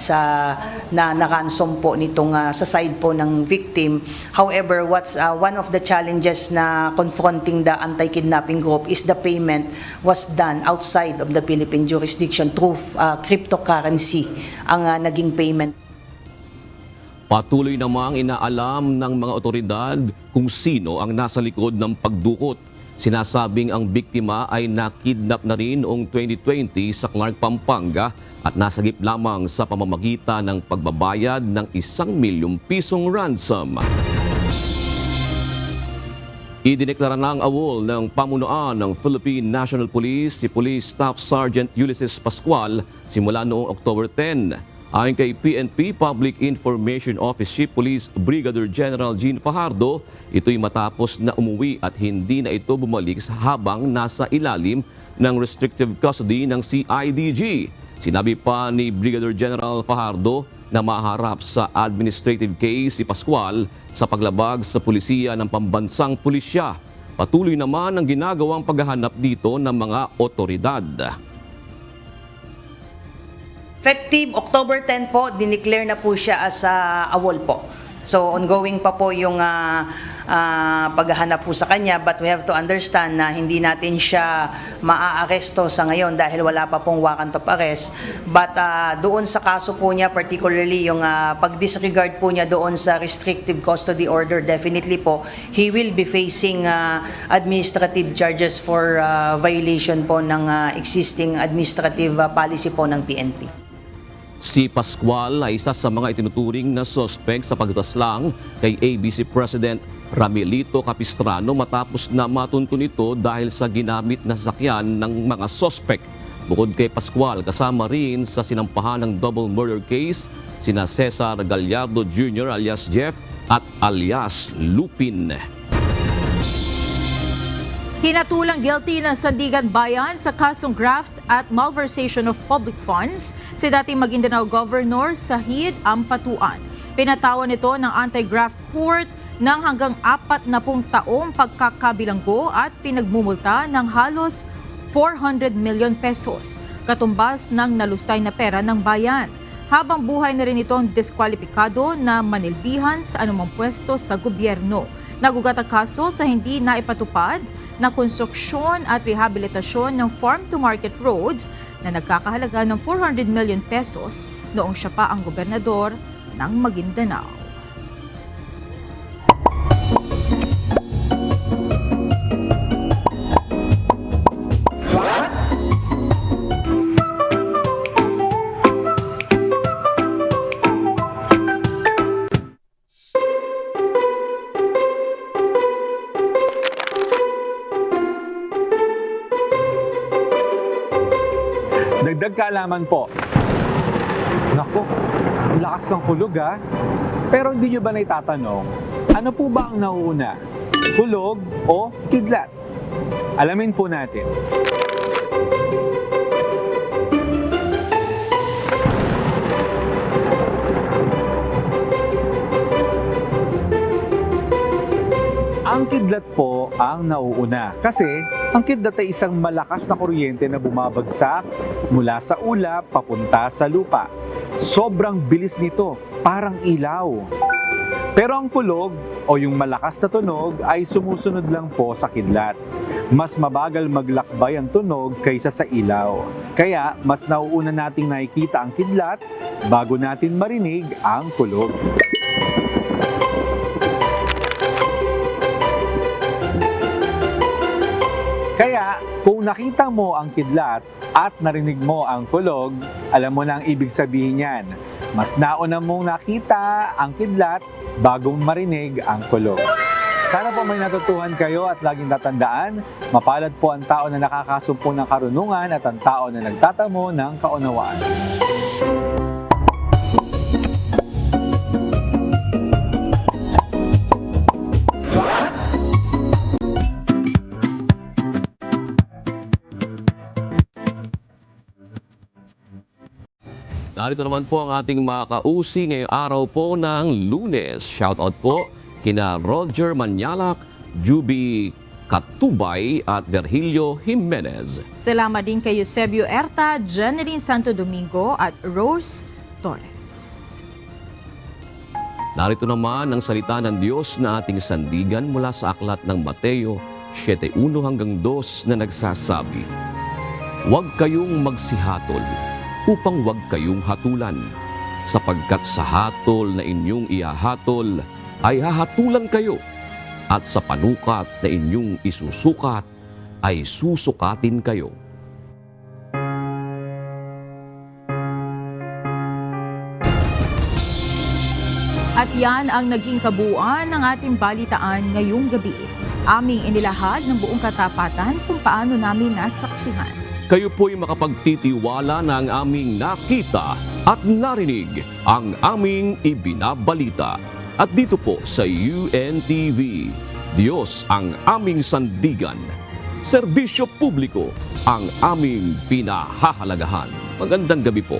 na ransom po nitong sa side po ng victim. However, what's one of the challenges na confronting the anti-kidnapping group is the payment was done outside of the Philippine jurisdiction through cryptocurrency ang naging payment. Patuloy namang inaalam ng mga otoridad kung sino ang nasa likod ng pagdukot. Sinasabing ang biktima ay nakidnap na rin noong 2020 sa Clark, Pampanga at nasagip lamang sa pamamagitan ng pagbabayad ng 1 milyong pisong ransom. Idineklara na ang awol ng pamunuan ng Philippine National Police si Police Staff Sergeant Ulysses Pascual simula noong October 10. Ayon kay PNP Public Information Office Chief Police Brigadier General Gene Fajardo, ito'y matapos na umuwi at hindi na ito bumalik habang nasa ilalim ng restrictive custody ng CIDG. Sinabi pa ni Brigadier General Fajardo na maharap sa administrative case si Pascual sa paglabag sa pulisiya ng pambansang pulisya. Patuloy naman ang ginagawang paghahanap dito ng mga otoridad. Effective October 10 po, dineclare na po siya as awol po. So ongoing pa po yung paghahanap po sa kanya, but we have to understand na hindi natin siya maaaresto sa ngayon dahil wala pa pong warrant of arrest. But doon sa kaso po niya, particularly yung pag-disregard po niya doon sa restrictive custody order, definitely po, he will be facing administrative charges for violation po ng existing administrative policy po ng PNP. Si Pascual ay isa sa mga itinuturing na sospek sa pagtaslang kay ABC President Ramelito Capistrano matapos na matuntun ito dahil sa ginamit na sasakyan ng mga sospek. Bukod kay Pascual, kasama rin sa sinampahan ng double murder case sina Cesar Gallardo Jr. alias Jeff at alias Lupin. Hinatulang guilty ng Sandigan Bayan sa kasong graft at malversation of public funds si dating Maguindanao Governor Sahid Ampatuan. Pinatawan nito ng Anti-Graft Court ng hanggang 40 taong pagkakabilanggo at pinagmumulta ng halos 400 million pesos, katumbas ng nalustay na pera ng bayan. Habang buhay na rin itong diskwalipikado na manilbihan sa anumang pwesto sa gobyerno. Nagugat ang kaso sa hindi naipatupad na konstruksyon at rehabilitasyon ng farm-to-market roads na nagkakahalaga ng 400 million pesos noong siya pa ang gobernador ng Maguindanao. What? Dagdag kaalaman po. Nako, lakas ng hulog ha. Pero hindi nyo ba naitatanong, ano po ba ang nauuna? Hulog o kidlat? Alamin po natin. Ang kidlat po ang nauuna kasi ang kidlat ay isang malakas na kuryente na bumabagsak mula sa ulap papunta sa lupa. Sobrang bilis nito, parang ilaw. Pero ang kulog o yung malakas na tunog ay sumusunod lang po sa kidlat. Mas mabagal maglakbay ang tunog kaysa sa ilaw. Kaya mas nauuna nating nakikita ang kidlat bago natin marinig ang kulog. Kaya, kung nakita mo ang kidlat at narinig mo ang kulog, alam mo na ang ibig sabihin niyan. Mas nauna mong nakita ang kidlat bagong marinig ang kulog. Sana po may natutuhan kayo at laging tatandaan, mapalad po ang tao na nakakasumpo ng karunungan at ang tao na nagtatamo ng kaunawaan. Narito naman po ang ating mga kausi ngayong araw po ng Lunes. Shoutout po kina Roger Manyalak, Juby Katubay at Virgilio Jimenez. Salamat din kay Eusebio Erta, Jeneline Santo Domingo at Rose Torres. Narito naman ang salita ng Diyos na ating sandigan mula sa aklat ng Mateo 7:1 hanggang 2 na nagsasabi, "Huwag kayong magsihatol upang huwag kayong hatulan, sapagkat sa hatol na inyong ihahatol ay hahatulan kayo, at sa panukat na inyong isusukat ay susukatin kayo." At yan ang naging kabuuan ng ating balitaan ngayong gabi. Aming inilahad ng buong katapatan kung paano namin nasaksihan. Kayo po'y makapagtitiwala na ang aming nakita at narinig ang aming ibinabalita. At dito po sa UNTV, Diyos ang aming sandigan. Serbisyo publiko ang aming pinahahalagahan. Magandang gabi po.